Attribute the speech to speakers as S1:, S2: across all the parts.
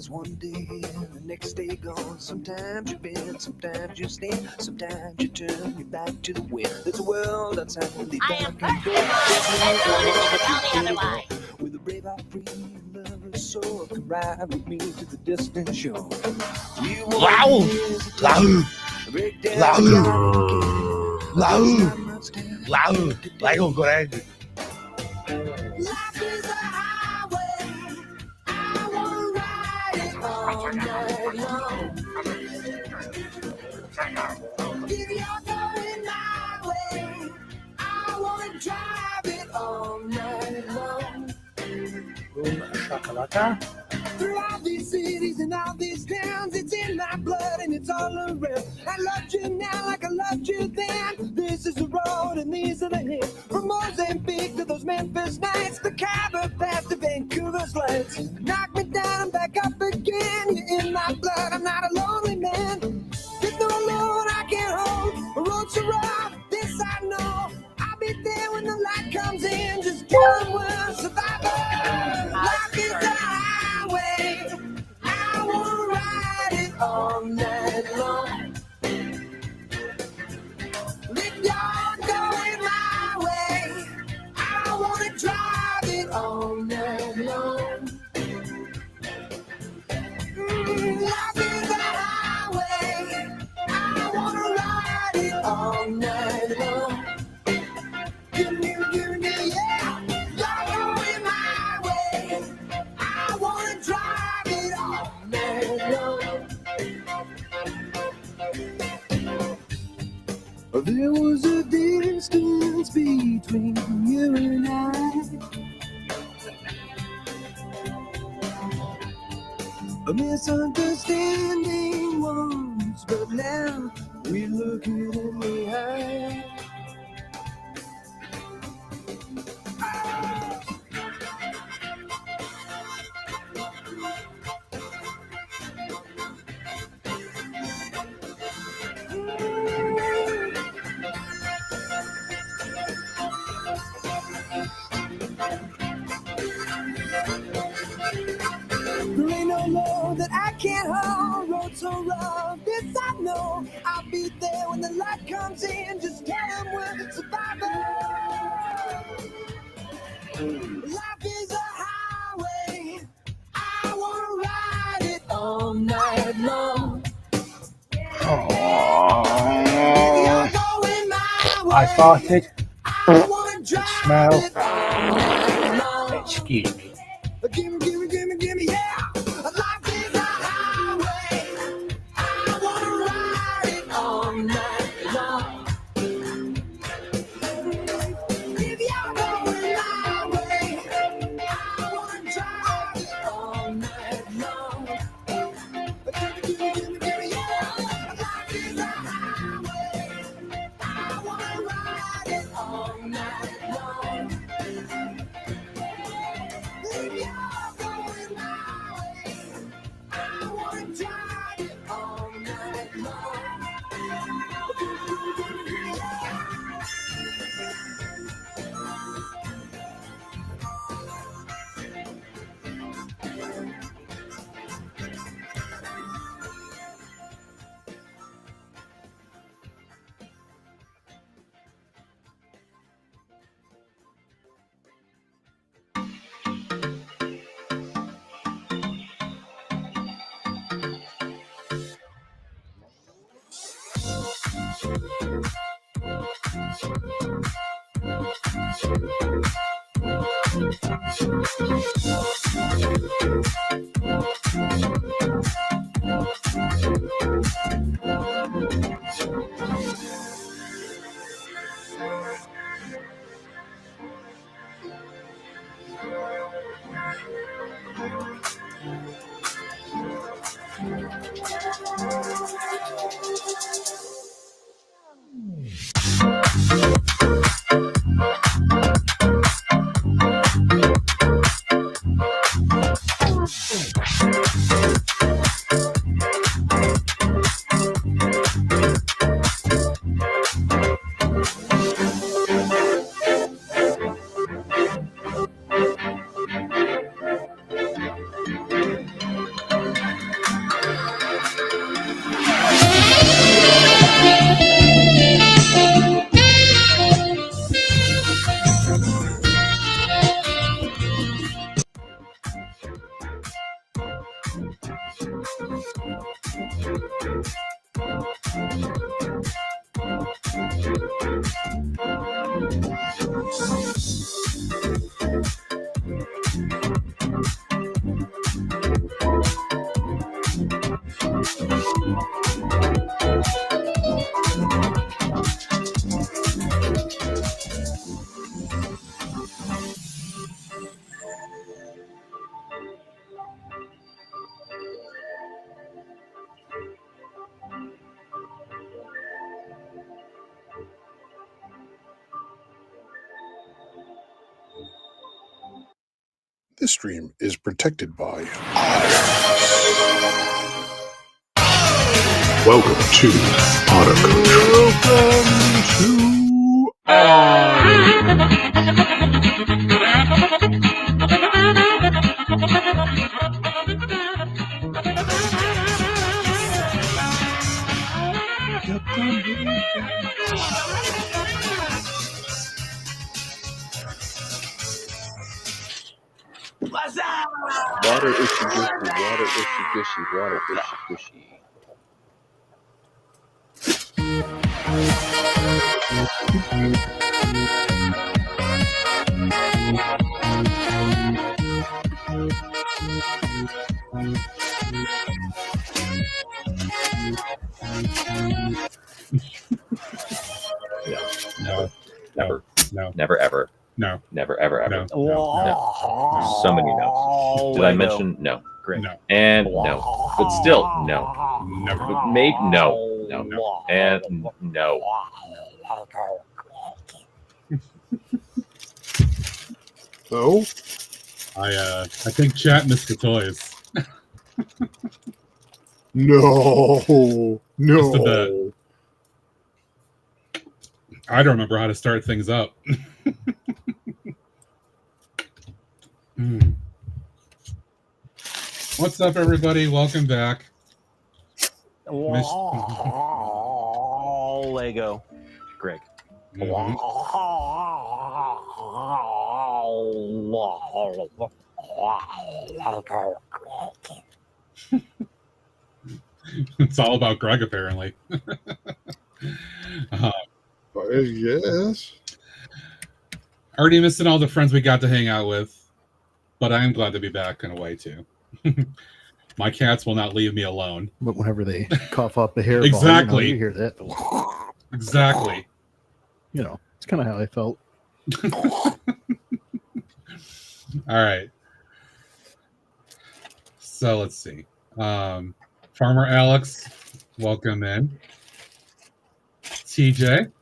S1: There's one day here, the next day gone. Sometimes you bend, sometimes you stand, sometimes you turn your back to the wind. There's a world outside the dark and cold. With a brave heart, free and lover's soul, come ride with me to the distant shore. You
S2: Loud, lại còn cô đây.
S1: Through all these cities and all these towns, it's in my blood and it's all around. I loved you now like I loved you then. This is the road and these are the hills. From Mozambique to those Memphis nights, the Khyber Pass to Vancouver's lights. Knock me down and back up again. You're in my blood, I'm not a lonely man. There's no alone I can't hold. A road so rough, this I know. I'll be there when the light comes in. Just killing one survivor. Life is a highway. I wanna ride it all night long. If you're going my way, I wanna drive it all night long. Life is a highway. I wanna ride it all night long. Give me, yeah. You're going my way. I wanna drive it all night long. There was a distance between you and I, a misunderstanding once, but now we look it in the eye. There ain't no load that I can't hold. Road so rough, this I know. I'll be there when the light comes in. Just tell them we're survivors. Life is a highway. I wanna ride it all night long.
S2: I farted. Smell. Excuse me.
S1: Gimme, yeah. Life is a highway. I wanna ride it all night long. If you're going my way, I wanna drive it all night long. Gimme, yeah. Life is a highway. I wanna ride it all night long. If you're going my way, I wanna drive it all night long.
S3: This stream is protected by. Welcome to Auto
S4: Water ishy gushy, water ishy gushy, water ishy gushy. Never, ever.
S2: No.
S4: Never, ever, ever.
S2: No.
S4: So many no's. Did I mention no? Great.
S2: No.
S4: And no. But still, no.
S2: Never.
S4: But maybe no. No. And no.
S3: Oh?
S2: I think chat missed the toys.
S3: No.
S2: Just a bit. I don't remember how to start things up. What's up, everybody? Welcome back.
S5: Lego.
S4: Greg.
S2: Mhm. It's all about Greg, apparently.
S3: Yes.
S2: Already missing all the friends we got to hang out with, but I am glad to be back in a way, too. My cats will not leave me alone.
S6: But whenever they cough up a hair,
S2: Exactly.
S6: you hear that.
S2: Exactly.
S6: You know, it's kind of how I felt.
S2: All right. So let's see. Farmer Alex, welcome in. TJ.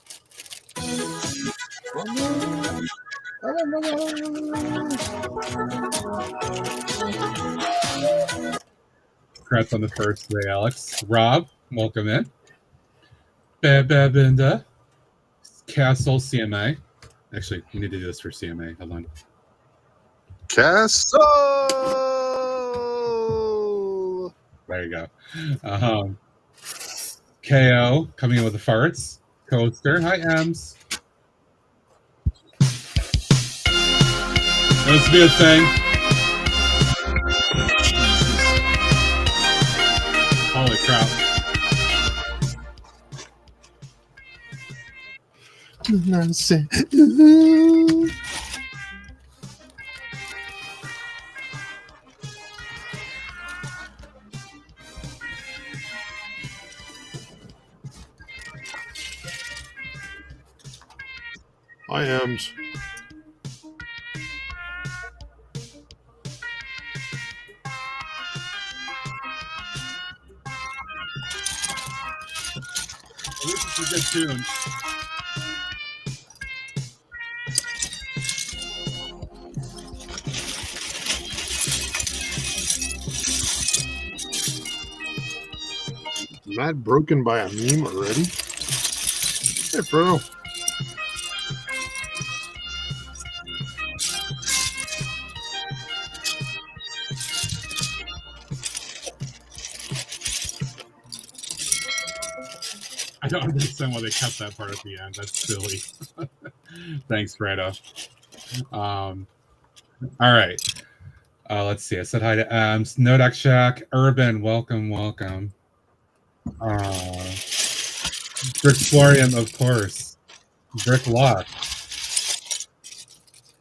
S2: Congrats on the first day, Alex. Rob, welcome in. Babinda. Castle CMA. Actually, we need to do this for CMA. Hold on.
S3: Castle.
S2: There you go. KO coming in with the farts. Coaster. Hi, Ems. Let's be a thing. Holy crap.
S3: I am.
S2: This is a good tune.
S3: Am I broken by a meme already? Hey, bro.
S2: I don't understand why they cut that part at the end. That's silly. Thanks, Fredo. All right. Let's see. I said hi to Ems, Nodak Shack, Urban. Welcome. Brickflorium, of course. Brick Lock.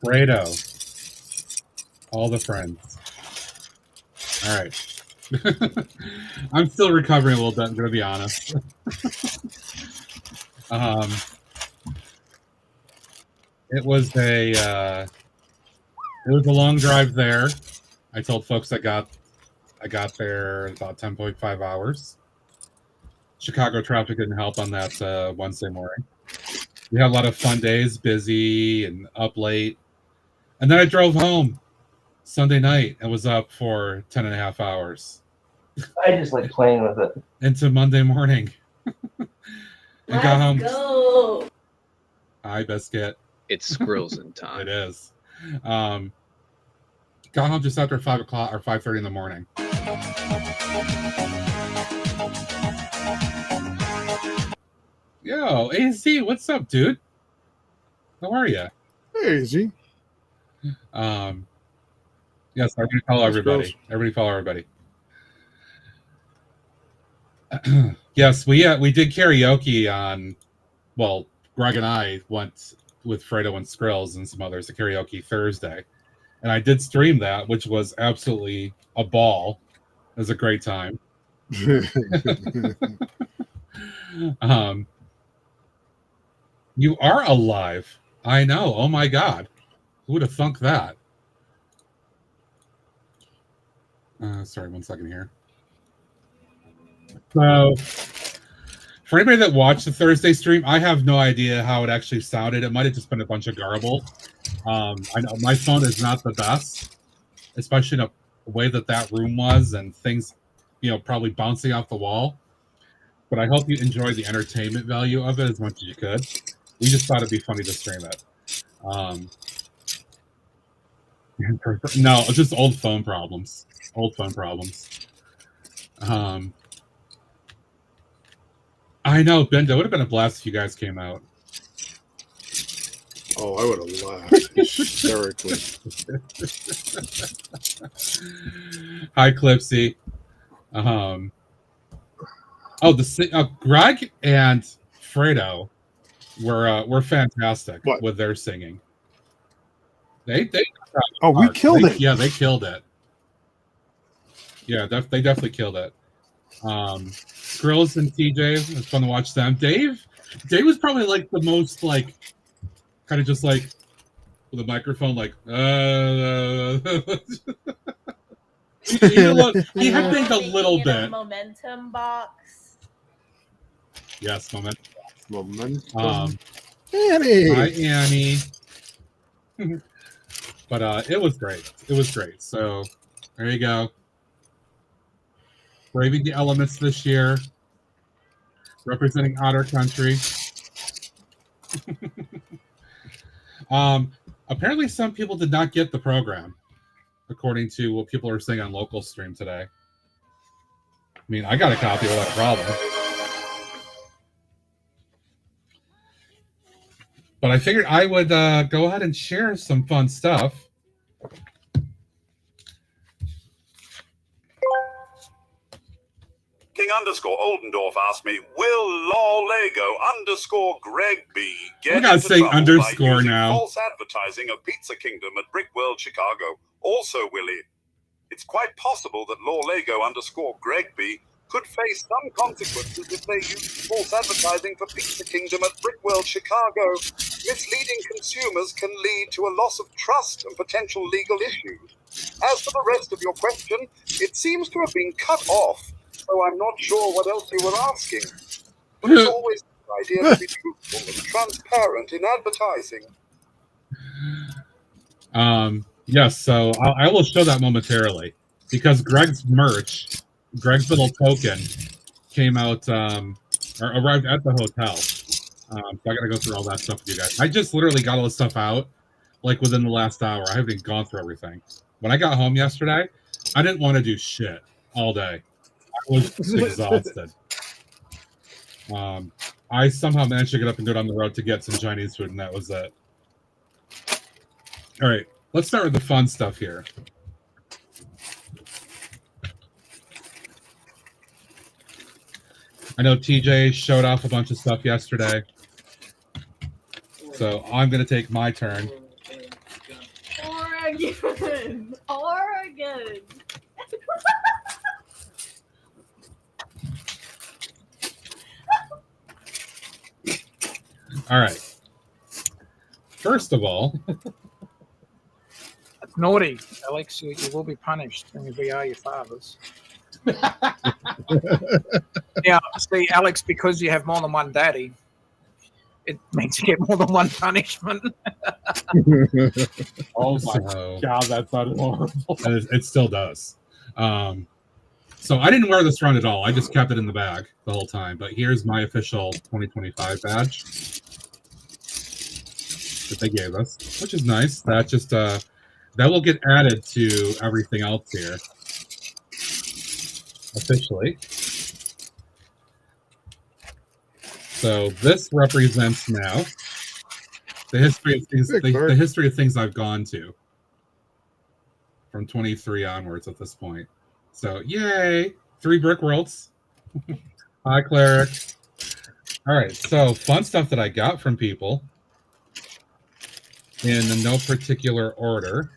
S2: Fredo. All the friends. All right. I'm still recovering a little bit, I'm going to be honest. It was a long drive there. I told folks I got there in about 10.5 hours. Chicago traffic didn't help on that Wednesday morning. We had a lot of fun days, busy and up late. And then I drove home Sunday night and was up for 10 and a half hours.
S5: I just like playing with it.
S2: Into Monday morning. And got home.
S7: Go.
S2: Hi, Biscuit.
S4: It's squirrels in time.
S2: It is. Got home just after 5 o'clock or 5:30 in the morning. Yo, AZ, what's up, dude? How are you?
S3: Hey, Z.
S2: Yes, everybody follow everybody.
S3: Girls.
S2: Everybody follow everybody. Yes, we did karaoke on. Well, Greg and I went with Fredo and Skrills and some others to karaoke Thursday, and I did stream that, which was absolutely a ball. It was a great time. You are alive. I know. Oh my God. Who would have thunk that? Sorry, 1 second here. So, for anybody that watched the Thursday stream, I have no idea how it actually sounded. It might have just been a bunch of garble. I know my phone is not the best, especially in a way that room was and things, probably bouncing off the wall. But I hope you enjoyed the entertainment value of it as much as you could. We just thought it'd be funny to stream it. No, it's just old phone problems. I know, Bendo. It would have been a blast if you guys came out.
S3: Oh, I would have laughed hysterically.
S2: Hi, Clipsy. Greg and Fredo were fantastic with their singing. They
S3: we killed it.
S2: Yeah, they killed it. Yeah, they definitely killed it. Skrills and TJ, it was fun to watch them. Dave was probably like the most like kind of just like with a microphone like he had things a little bit.
S7: A momentum box.
S2: Yes,
S3: Momentum.
S6: Annie.
S2: Hi, Annie. But it was great. So there you go. Braving the elements this year. Representing Otter Country. Apparently some people did not get the program, according to what people are saying on local stream today. I mean, I got a copy without a problem. But I figured I would go ahead and share some fun stuff.
S8: King_Oldendorf asked me, will Lawlego_Greg
S2: We gotta say underscore now.
S8: False advertising of Pizza Kingdom at Brickworld, Chicago. Also, Willie, it's quite possible that Lawlego_Greg could face some consequences if they use false advertising for Pizza Kingdom at Brickworld, Chicago. Misleading consumers can lead to a loss of trust and potential legal issues. As for the rest of your question, it seems to have been cut off, so I'm not sure what else you were asking. But it's always a good idea to be truthful and transparent in advertising.
S2: Yes, so I will show that momentarily because Greg's merch, Greg's little token, came out or arrived at the hotel. So I gotta go through all that stuff with you guys. I just literally got all this stuff out like within the last hour. I haven't even gone through everything. When I got home yesterday, I didn't want to do shit all day. I was exhausted. I somehow managed to get up and go down the road to get some Chinese food, and that was it. All right, let's start with the fun stuff here. I know TJ showed off a bunch of stuff yesterday. So I'm going to take my turn.
S7: Oregon. Oregon.
S2: All right. First of all,
S9: Naughty, Alex, you will be punished when we are your fathers. Now, see, Alex, because you have more than one daddy, it means you get more than one punishment.
S3: Oh my
S2: so
S3: god, that sounded horrible.
S2: it still does. So I didn't wear this around at all. I just kept it in the bag the whole time. But here's my official 2025 badge that they gave us, which is nice. That just that will get added to everything else here officially. So this represents now the history of things, the history of things I've gone to from 23 onwards at this point. So yay, 3 Brickworlds. Hi, Cleric. All right, so fun stuff that I got from people in no particular order.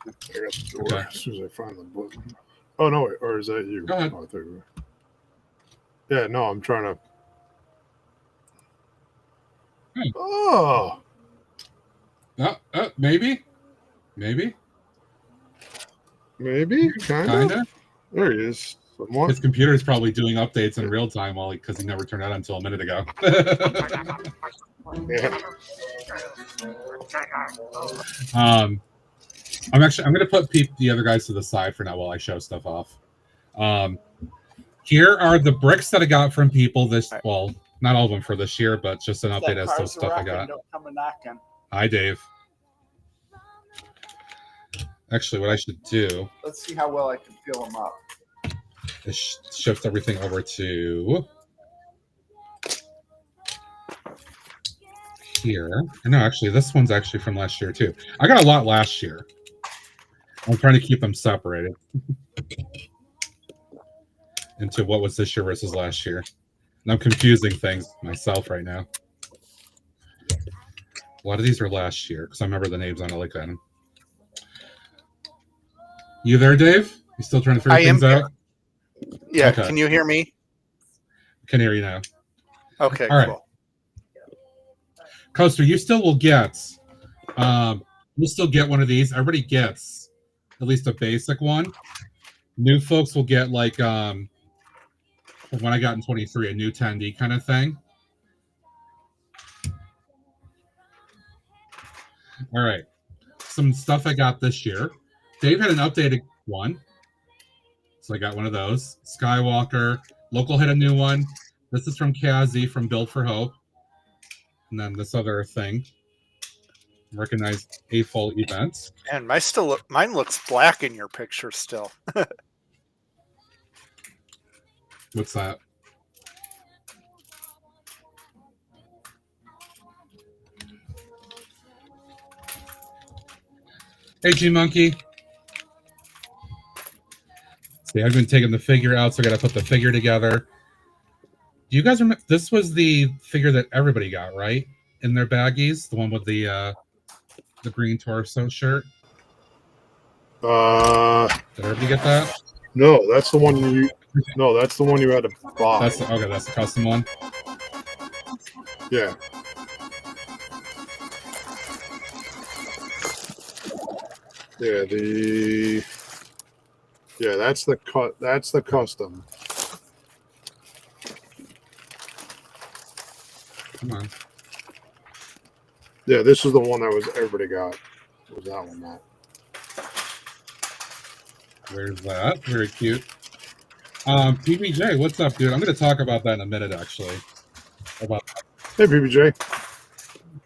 S3: I got the door as soon as I find the button. Oh no, wait, or is that you?
S2: Go ahead.
S3: Oh, I thought you were. Yeah, no, I'm trying to. Oh,
S2: Maybe,
S3: kinda. There he is. Somewhat.
S2: his computer is probably doing updates in real time because he never turned out until a minute ago.
S3: Yeah.
S2: I'm going to put the other guys to the side for now while I show stuff off. Here are the bricks that I got from people well, not all of them for this year, but just an update as to stuff I got. Hi, Dave. Actually, what I should do,
S10: let's see how well I can fill them up,
S2: is shift everything over to here. No, actually, this one's actually from last year too. I got a lot last year. I'm trying to keep them separated into what was this year versus last year. And I'm confusing things myself right now. A lot of these are last year because I remember the names on it like that. You there, Dave? You still trying to figure things out?
S10: Yeah,
S2: okay.
S10: Can you hear me?
S2: Can hear you now.
S10: Okay,
S2: all right.
S10: Cool.
S2: Coaster, you still will get you'll still get one of these. Everybody gets at least a basic one. New folks will get like when I got in 23, a new 10D kind of thing. All right. Some stuff I got this year. Dave had an updated one. So I got one of those. Skywalker. Local had a new one. This is from Kazi from Build for Hope. And then this other thing. Recognize AFOL events.
S10: And mine looks black in your picture still.
S2: What's that? Hey, G Monkey. See, I've been taking the figure out, so I got to put the figure together. Do you guys remember? This was the figure that everybody got, right? In their baggies, the one with the green torso shirt.
S3: Did
S2: everybody get that?
S3: No, that's the one you. No, that's the one you had to buy.
S2: That's the custom one.
S3: Yeah. Yeah, that's the custom.
S2: Come on.
S3: Yeah, this is the one that was everybody got. Was that one, Matt?
S2: There's that. Very cute. PBJ, what's up, dude? I'm going to talk about that in a minute, actually.
S3: Hey, PBJ.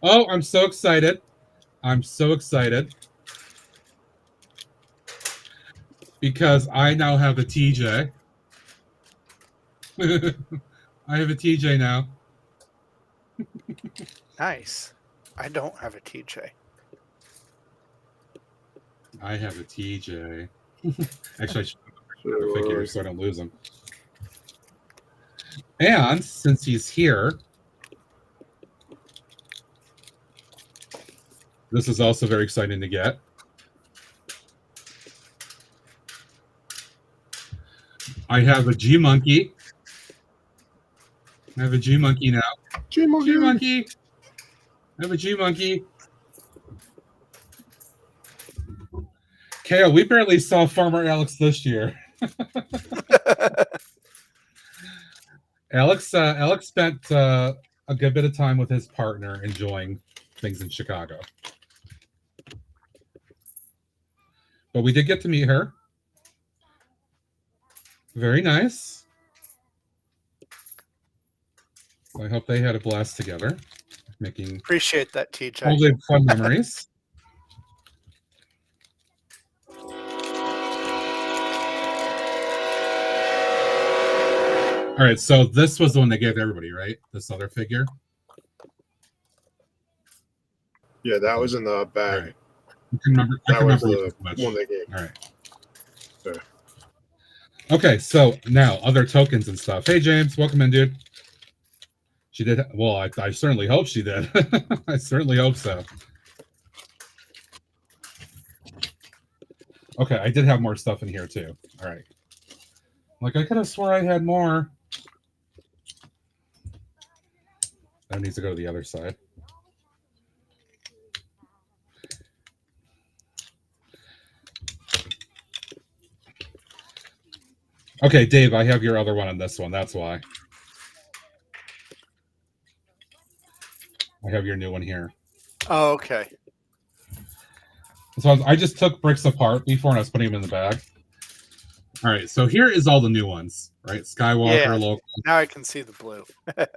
S2: Oh, I'm so excited. I'm so excited. Because I now have a TJ. I have a TJ now.
S10: Nice. I don't have a TJ.
S2: I have a TJ. Actually, I should put the figure so I don't lose him. And since he's here, this is also very exciting to get. I have a G Monkey. I have a G Monkey now.
S3: G Monkey.
S2: G Monkey. I have a G Monkey. Kale, we barely saw Farmer Alex this year. Alex spent a good bit of time with his partner enjoying things in Chicago. But we did get to meet her. Very nice. So I hope they had a blast together, making
S10: Appreciate that, TJ.
S2: holding fun memories. All right, so this was the one they gave everybody, right? This other figure.
S3: Yeah, that was in the bag.
S2: All right. I can remember
S3: The
S2: which.
S3: one they gave.
S2: All right.
S3: Okay.
S2: Okay, so now other tokens and stuff. Hey, James, welcome in, dude. She did. Well, I certainly hope she did. I certainly hope so. Okay, I did have more stuff in here too. All right. Like I could have swore I had more. That needs to go to the other side. Okay, Dave, I have your other one on this one. That's why. I have your new one here.
S10: Oh, okay.
S2: So I just took bricks apart before and I was putting them in the bag. All right, so here is all the new ones, right? Skywalker,
S10: Yeah.
S2: local.
S10: Now I can see the blue.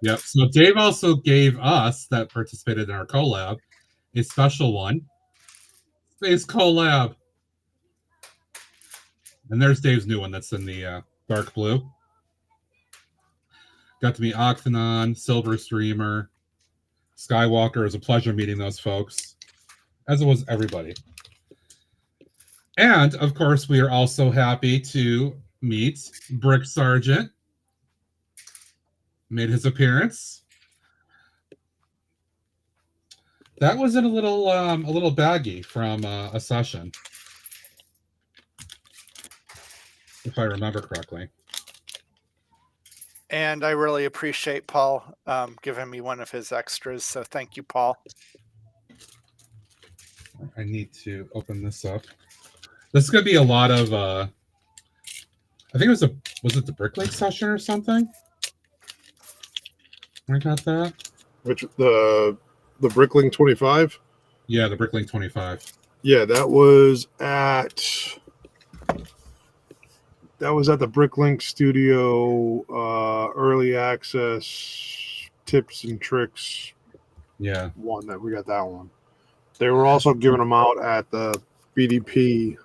S2: Yep. So Dave also gave us that participated in our collab a special one. Space collab. And there's Dave's new one that's in the dark blue. Got to meet Octanon, Silver Streamer, Skywalker. It was a pleasure meeting those folks, as it was everybody. And, of course, we are also happy to meet Brick Sergeant. Made his appearance. That was in a little baggie from a session, if I remember correctly.
S10: And I really appreciate Paul giving me one of his extras. So thank you, Paul.
S2: I need to open this up. This is going to be a lot of, I think it was it the Bricklink session or something? I got that.
S3: Which the Bricklink 25?
S2: Yeah, the Bricklink 25.
S3: Yeah, that was at the Bricklink Studio early access tips and tricks.
S2: Yeah.
S3: One that we got that one. They were also giving them out at the BDP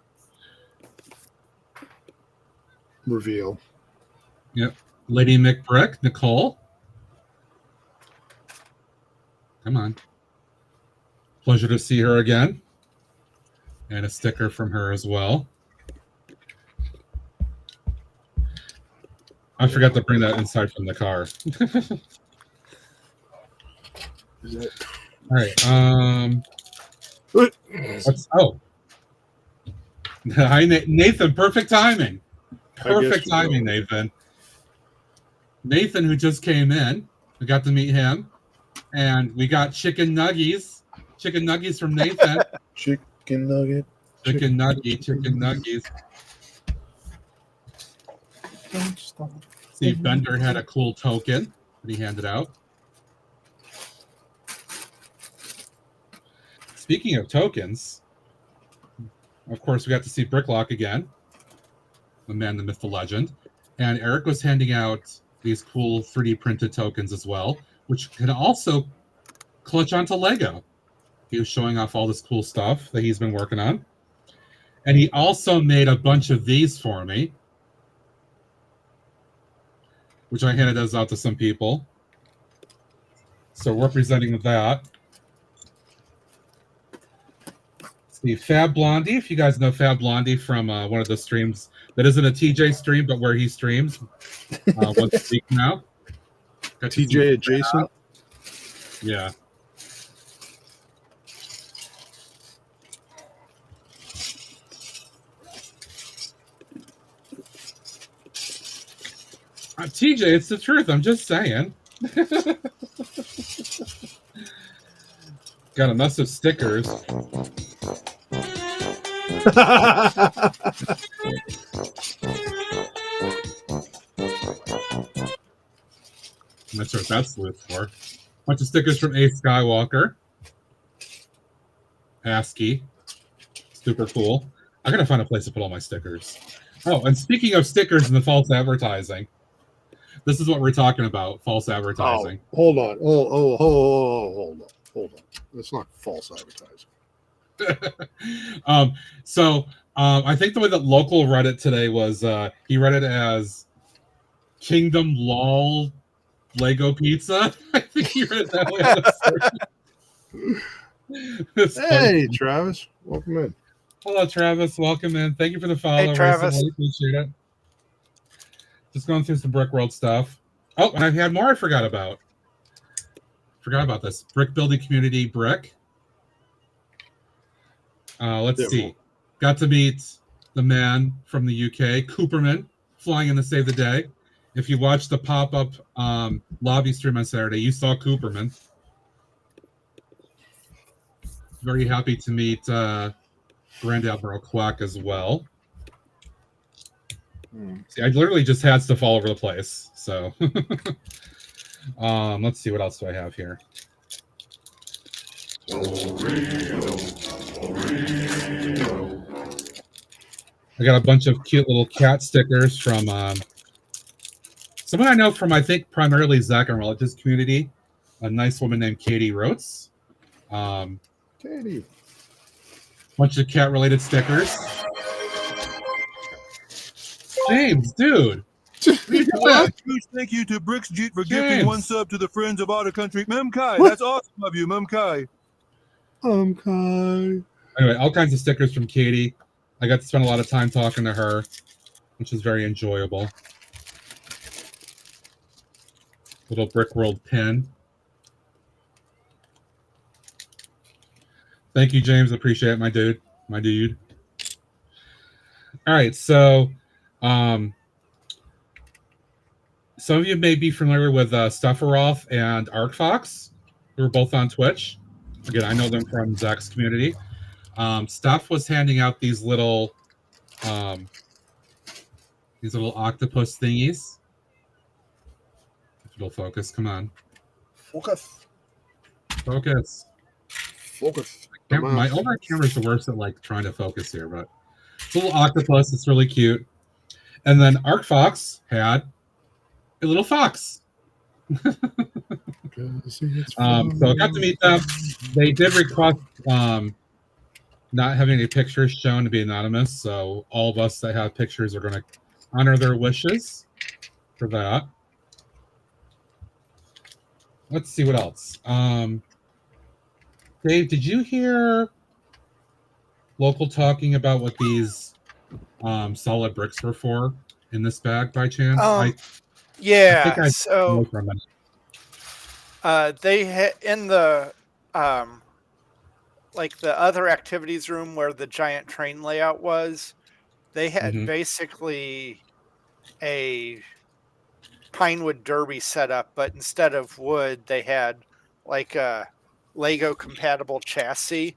S3: reveal.
S2: Yep. Lady McBrick, Nicole. Come on. Pleasure to see her again. And a sticker from her as well. I forgot to bring that inside from the car. All right. Hi, Nathan. Perfect timing. Perfect timing, Nathan. Nathan, who just came in, we got to meet him, and we got chicken nuggies from Nathan.
S3: Chicken nugget.
S2: Chicken nuggies. Steve Bender had a cool token that he handed out. Speaking of tokens, of course, we got to see Bricklock again, the man, the myth, the legend. And Eric was handing out these cool 3D printed tokens as well, which can also clutch onto Lego. He was showing off all this cool stuff that he's been working on. And he also made a bunch of these for me, which I handed those out to some people. So representing that The Fab Blondie, if you guys know Fab Blondie from one of the streams that isn't a TJ stream, but where he streams once a week now. Got to see
S3: TJ adjacent.
S2: Yeah. TJ, it's the truth. I'm just saying. Got a mess of stickers. I'm not sure what that's loose for. Bunch of stickers from A. Skywalker. ASCII. Super cool. I gotta find a place to put all my stickers. Oh, and speaking of stickers and the false advertising, this is what we're talking about, false advertising.
S3: Oh, hold on. Hold on. That's not false advertising.
S2: I think the way that Local read it today was he read it as Kingdom Lol Lego Pizza. I think he read it that way.
S3: Hey, Travis. Welcome in.
S2: Hello, Travis. Welcome in. Thank you for the follow.
S10: Hey, Travis.
S2: Recently. Appreciate it. Just going through some Brickworld stuff. Oh, and I've had more I forgot about. Forgot about this. Brick building community brick. Let's see. Got to meet the man from the UK, Cooperman, flying in to save the day. If you watched the pop-up lobby stream on Saturday, you saw Cooperman. Very happy to meet Grand Admiral Quack as well. See, I literally just had stuff all over the place. So let's see, what else do I have here? I got a bunch of cute little cat stickers from someone I know from, I think, primarily Zach and Relatives community. A nice woman named Katie Rotes.
S3: Katie.
S2: Bunch of cat-related stickers. James, dude.
S11: Huge thank you to Brookstream for gifting 1 sub to the Friends of Otter Country. Memkai, that's awesome of you, Memkai.
S3: Kai.
S2: Anyway, all kinds of stickers from Katie. I got to spend a lot of time talking to her, which is very enjoyable. Little Brickworld pin. Thank you, James. Appreciate it, my dude. My dude. All right, so some of you may be familiar with Stufferoff and ArcFox, who are both on Twitch. Again, I know them from Zach's community. Stuff was handing out these little octopus thingies. If it'll focus, come on.
S3: Focus.
S2: My overhead camera is the worst at like trying to focus here, but it's a little octopus. It's really cute. And then ArcFox had a little fox. So I got to meet them. They did request not having any pictures shown to be anonymous, so all of us that have pictures are going to honor their wishes for that. Let's see what else. Dave, did you hear Local talking about what these solid bricks were for in this bag by chance?
S10: Yeah, so they had in the like the other activities room where the giant train layout was, they had basically a Pinewood Derby set up, but instead of wood, they had like a Lego compatible chassis,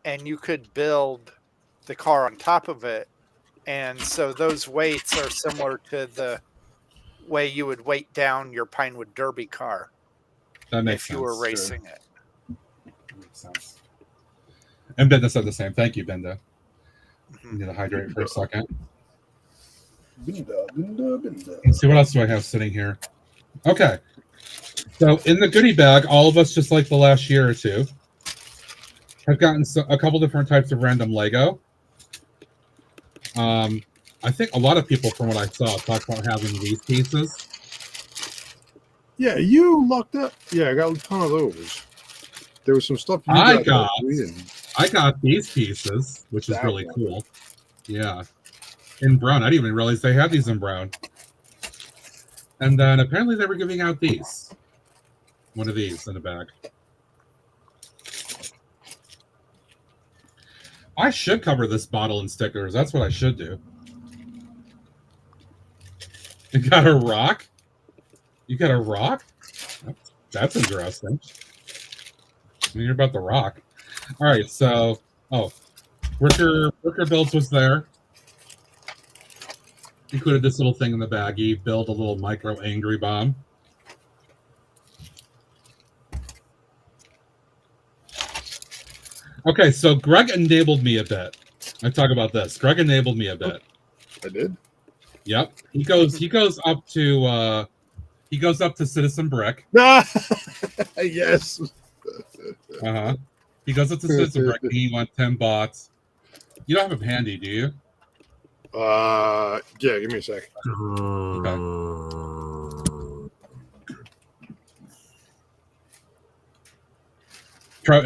S10: and you could build the car on top of it. And so those weights are similar to the way you would weight down your Pinewood Derby car.
S2: That makes
S10: if
S2: sense.
S10: You were racing it.
S2: That makes sense. And Benda said the same. Thank you, Benda. I'm going to hydrate for a second. Let's see, what else do I have sitting here? Okay. So in the goodie bag, all of us, just like the last year or two, have gotten a couple different types of random Lego. I think a lot of people, from what I saw, talked about having these pieces.
S3: Yeah, you lucked up. Yeah, I got a ton of those. There was some stuff you
S2: I got.
S3: We didn't.
S2: I got these pieces, which is
S3: That
S2: really
S3: one.
S2: cool. Yeah. In brown. I didn't even realize they had these in brown. And then apparently they were giving out these. One of these in the bag. I should cover this bottle in stickers. That's what I should do. You got a rock? You got a rock? That's interesting. I mean, you're about the rock. All right, so Wicker Builds was there. Included this little thing in the baggie. Build a little micro angry bomb. Okay, so Greg enabled me a bit. I talk about this. Greg enabled me a bit.
S3: I did.
S2: Yep. He goes up to Citizen Brick.
S3: Yes.
S2: Uh-huh. He goes up to Citizen Brick and he wants 10 bots. You don't have them handy, do you?
S3: Yeah, give me a sec.
S2: Okay.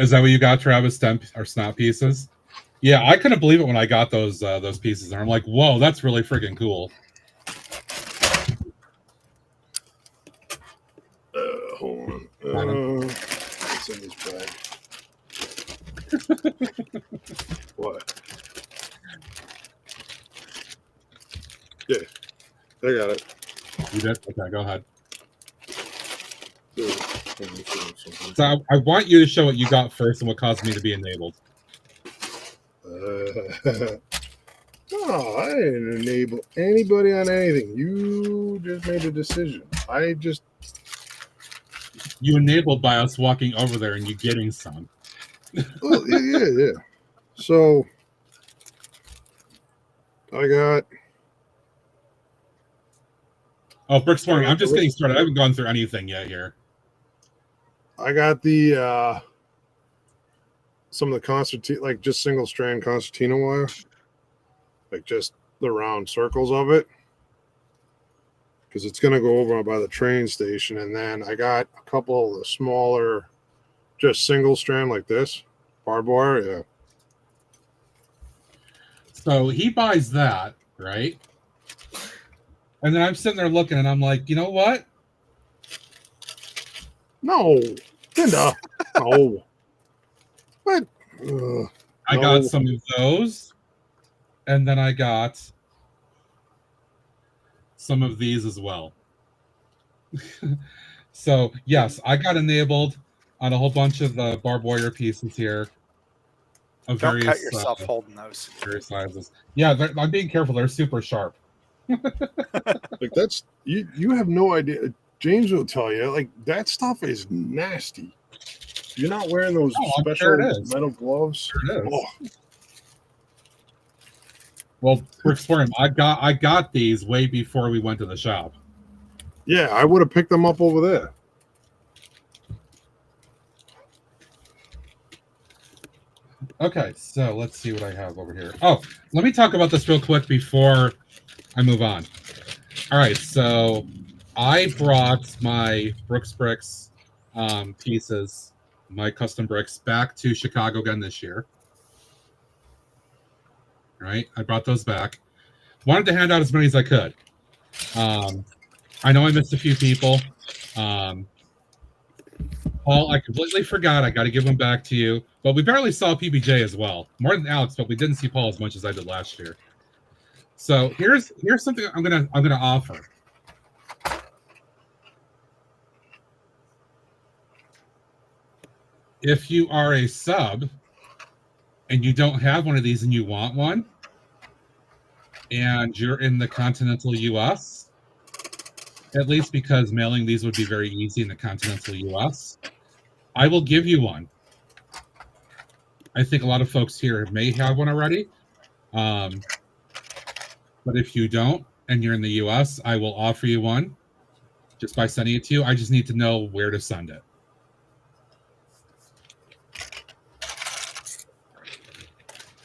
S2: Is that what you got, Travis? Stem or snap pieces? Yeah, I couldn't believe it when I got those pieces, and I'm like, whoa, that's really freaking cool.
S3: Hold on. What's in this bag? What? Yeah, I got it.
S2: You did? Okay, go ahead. So I want you to show what you got first and what caused me to be enabled.
S3: No, I didn't enable anybody on anything. You just made a decision.
S2: You enabled by us walking over there and you getting some.
S3: Well, yeah. So I got.
S2: Oh, Brickworld, I'm just getting started. I haven't gone through anything yet here.
S3: I got the some of the concertina, like just single strand concertina wire, like just the round circles of it, because it's going to go over by the train station. And then I got a couple of the smaller, just single strand like this, barbed wire. Yeah.
S2: So he buys that, right? And then I'm sitting there looking, and I'm like, you know what?
S3: No, Linda. No. What?
S2: I got some of those, and then I got some of these as well. So yes, I got enabled on a whole bunch of the barbed wire pieces here. Of
S10: Don't
S2: various,
S10: cut yourself holding those.
S2: Various sizes. Yeah, I'm being careful. They're super sharp.
S3: Like that's you have no idea. James will tell you, like that stuff is nasty. You're not wearing those special metal gloves.
S2: Sure it is. Well, Brickworld, I got these way before we went to the shop.
S3: Yeah, I would have picked them up over there.
S2: Okay, so let's see what I have over here. Oh, let me talk about this real quick before I move on. All right, so I brought my Bricks pieces, my custom bricks, back to Chicago again this year. All right, I brought those back. Wanted to hand out as many as I could. I know I missed a few people. Paul, I completely forgot. I got to give them back to you. But we barely saw PBJ as well. More than Alex, but we didn't see Paul as much as I did last year. So here's something I'm gonna offer. If you are a sub and you don't have one of these and you want one, and you're in the continental US, at least because mailing these would be very easy in the continental US, I will give you one. I think a lot of folks here may have one already. But if you don't, and you're in the US, I will offer you one just by sending it to you. I just need to know where to send it.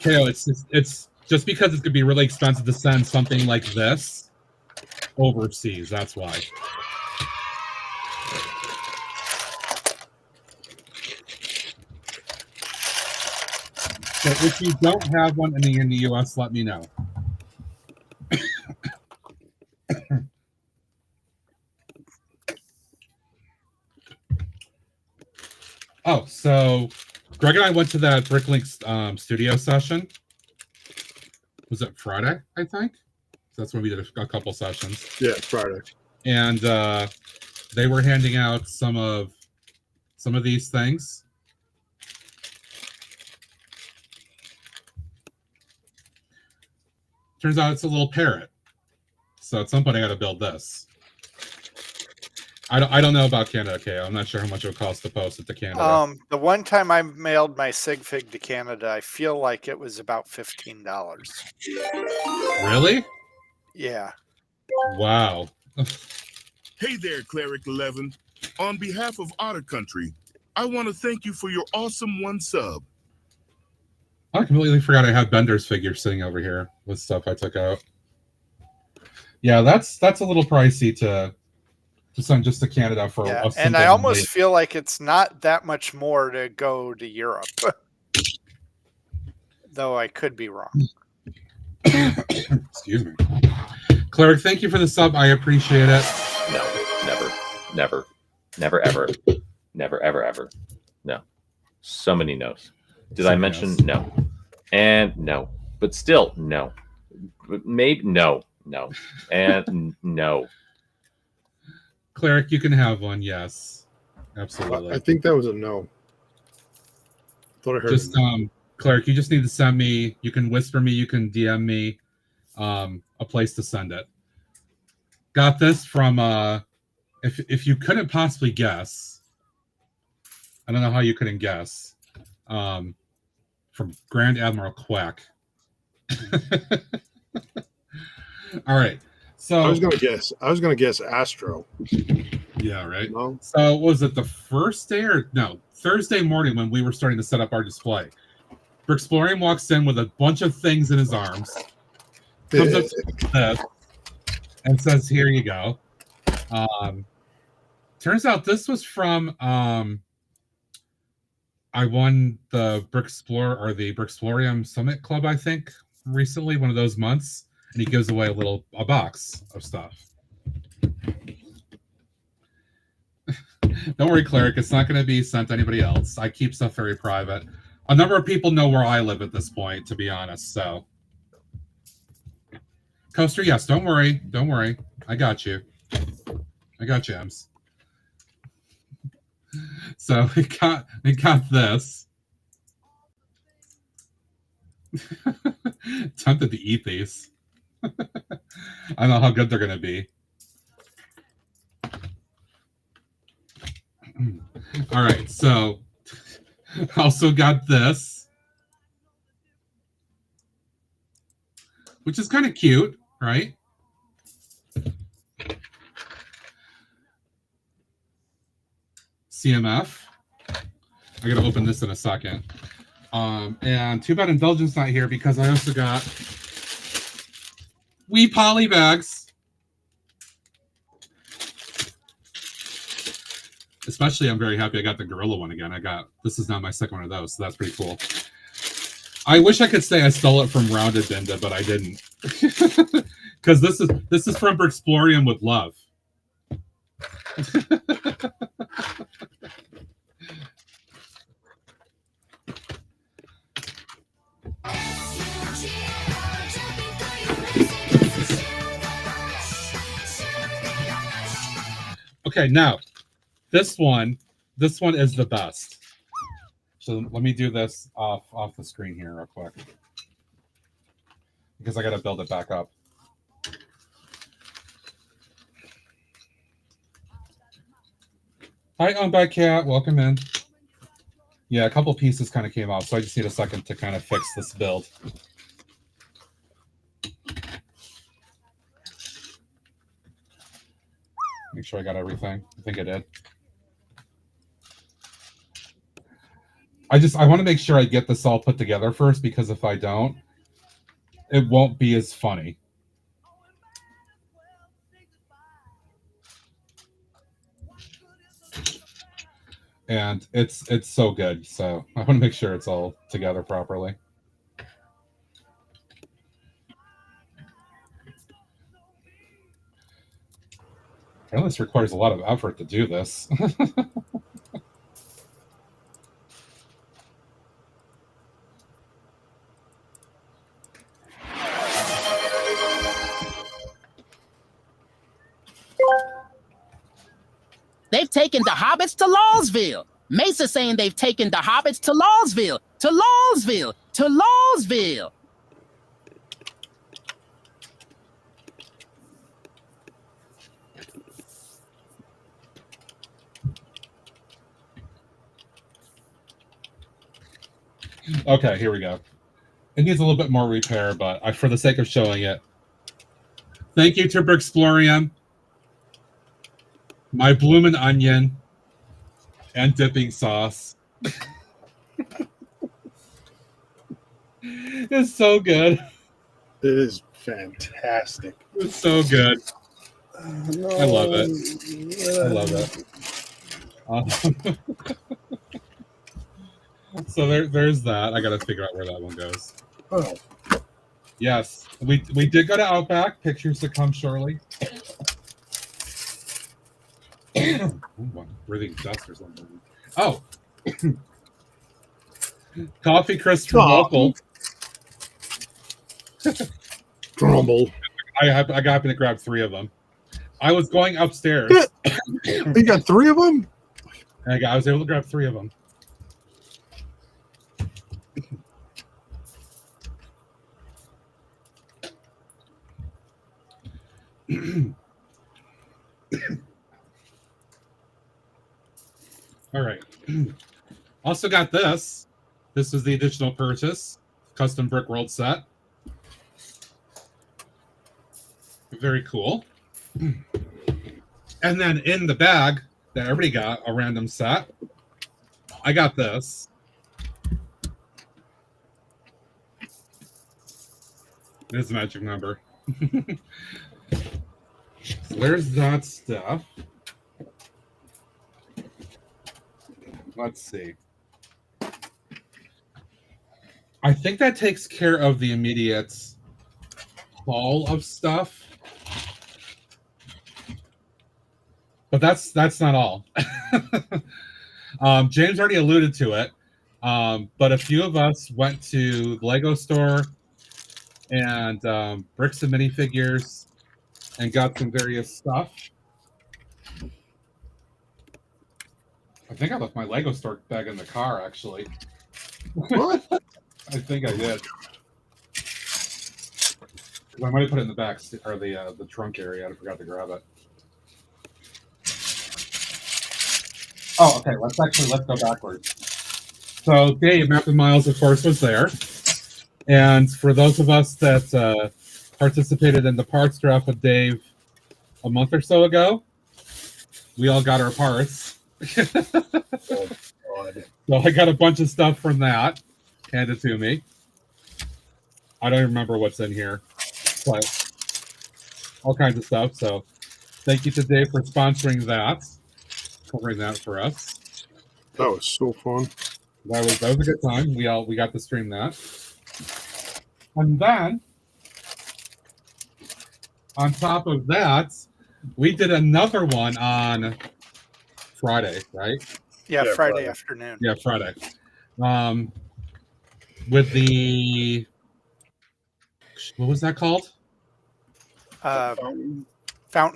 S2: KO, it's just because it's going to be really expensive to send something like this overseas. That's why. So if you don't have one in the US, let me know. Oh, so Greg and I went to that Bricklink studio session. Was it Friday, I think? So that's when we did a couple sessions.
S3: Yeah, Friday.
S2: And they were handing out some of these things. Turns out it's a little parrot. So at some point I got to build this. I don't know about Canada, okay? I'm not sure how much it would cost to post it to Canada.
S10: The one time I mailed my sig fig to Canada, I feel like it was about $15.
S2: Really?
S10: Yeah.
S2: Wow.
S12: Hey there, Cleric 11. On behalf of Otter Country, I want to thank you for your awesome 1 sub.
S2: I completely forgot I had Bender's figure sitting over here with stuff I took out. Yeah, that's a little pricey to send just to Canada for
S10: Yeah,
S2: a
S10: and I
S2: single
S10: almost
S2: date.
S10: feel like it's not that much more to go to Europe. Though I could be wrong.
S2: Excuse me. Cleric, thank you for the sub. I appreciate it.
S13: No, never, ever. Never, ever. No. So many no's. Did I mention no? And no. But still, no. Maybe, no. And no.
S2: Cleric, you can have one. Yes, absolutely.
S3: I think that was a no. Thought I heard
S2: Just Cleric, you just need to send me. You can whisper me. You can DM me a place to send it. Got this from if you couldn't possibly guess. I don't know how you couldn't guess. From Grand Admiral Quack. All right. So
S3: I was gonna guess Astro.
S2: Yeah, right.
S3: No?
S2: So was it the first day or no? Thursday morning when we were starting to set up our display. Bricksplorium walks in with a bunch of things in his arms. Comes up to this and says, "Here you go." Turns out this was from I won the Bricksplorium Summit Club, I think, recently, one of those months, and he gives away a box of stuff. Don't worry, Cleric, it's not going to be sent to anybody else. I keep stuff very private. A number of people know where I live at this point, to be honest, so. Coaster, yes, don't worry. I got you. Ems. So we got this. Tempted to eat these. I don't know how good they're gonna be. All right, so also got this, which is kind of cute, right? CMF. I gotta open this in a second. And too bad Indulgence not here because I also got wee poly bags. Especially, I'm very happy I got the Gorilla one again. This is now my second one of those, so that's pretty cool. I wish I could say I stole it from Rounded Binda, but I didn't. Because this is from Bricksplorium with love. Okay, now this one is the best. So let me do this off the screen here real quick because I got to build it back up. Hi, Unback Cat. Welcome in. Yeah, a couple pieces kind of came off, so I just need a second to kind of fix this build. Make sure I got everything. I think I did. I want to make sure I get this all put together first, because if I don't, it won't be as funny. And it's so good, so I want to make sure it's all together properly. Apparently this requires a lot of effort to do this.
S14: They've taken the hobbits to Lawsville. Mesa saying they've taken the hobbits to Lawsville, to Lawsville, to Lawsville.
S2: Okay, here we go. It needs a little bit more repair, but for the sake of showing it. Thank you to Brookstream, my bloomin' onion, and dipping sauce. It's so good.
S3: It is fantastic.
S2: It's so good.
S3: No.
S2: I love it. I love it. So there's that. I got to figure out where that one goes.
S3: Oh.
S2: Yes, we did go to Outback. Pictures to come shortly. Ooh, I'm breathing dust or something. Oh, Coffee Crisp from Local.
S3: Grumble.
S2: I happened to grab 3 of them. I was going upstairs.
S3: You got 3 of them?
S2: I was able to grab 3 of them. All right. Also got this. This was the additional purchase. Custom Brickworld set. Very cool. And then in the bag that everybody got, a random set, I got this. There's the magic number. So there's that stuff. Let's see. I think that takes care of the immediate haul of stuff. But that's not all. James already alluded to it. But a few of us went to the Lego store and Bricks and minifigures and got some various stuff. I think I left my Lego store bag in the car, actually.
S3: What?
S2: I think I did. I might have put it in the back or the trunk area. I forgot to grab it. Oh, okay. Let's go backwards. So Dave, Map and Miles, of course, was there. And for those of us that participated in the parts drop with Dave a month or so ago, we all got our parts.
S3: Oh, God.
S2: So I got a bunch of stuff from that handed to me. I don't remember what's in here, but all kinds of stuff. So thank you to Dave for sponsoring that, covering that for us.
S3: That was so fun.
S2: That was a good time. We got to stream that. And then on top of that, we did another one on Friday, right?
S10: Yeah, Friday afternoon.
S2: Yeah, Friday. With the what was that called?
S10: Fountain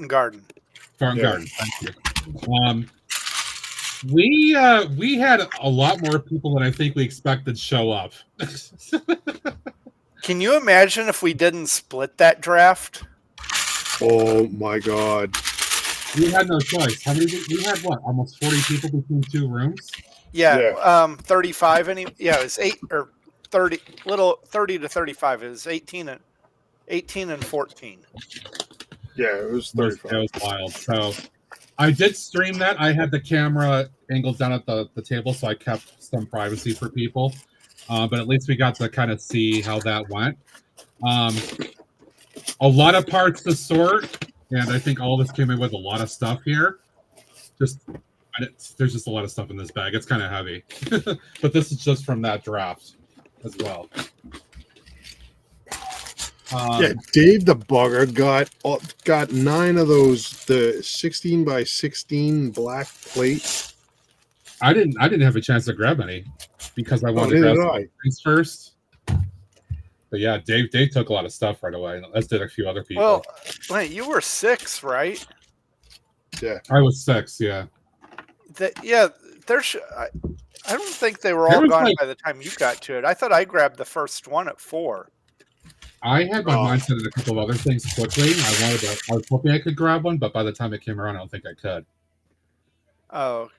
S10: Garden.
S2: Fountain Garden. Thank you. We had a lot more people than I think we expected show up.
S10: Can you imagine if we didn't split that draft?
S3: Oh my God.
S2: We had no choice. How many? We had what? Almost 40 people between 2 rooms.
S10: Yeah. 35. It was 8 or 30. 30 to 35. It was 18 and 14.
S3: Yeah, it was 35.
S2: It was wild. So I did stream that. I had the camera angled down at the table, so I kept some privacy for people. But at least we got to kind of see how that went. A lot of parts to sort, and I think all of us came in with a lot of stuff here. There's just a lot of stuff in this bag. It's kind of heavy. But this is just from that draft as well.
S3: Yeah, Dave the Bugger got 9 of those, the 16 by 16 black plates.
S2: I didn't have a chance to grab any because I wanted to
S3: neither
S2: grab
S3: did
S2: some
S3: I.
S2: things first. But yeah, Dave took a lot of stuff right away. As did a few other people.
S10: Well, wait, you were 6, right?
S3: Yeah,
S2: I was 6. Yeah.
S10: Yeah, I don't think they were all gone by the time you got to it. I thought I grabbed the first one at 4.
S2: I had my mind set on a couple of other things quickly. I was hoping I could grab one, but by the time it came around, I don't think I could.
S10: Oh,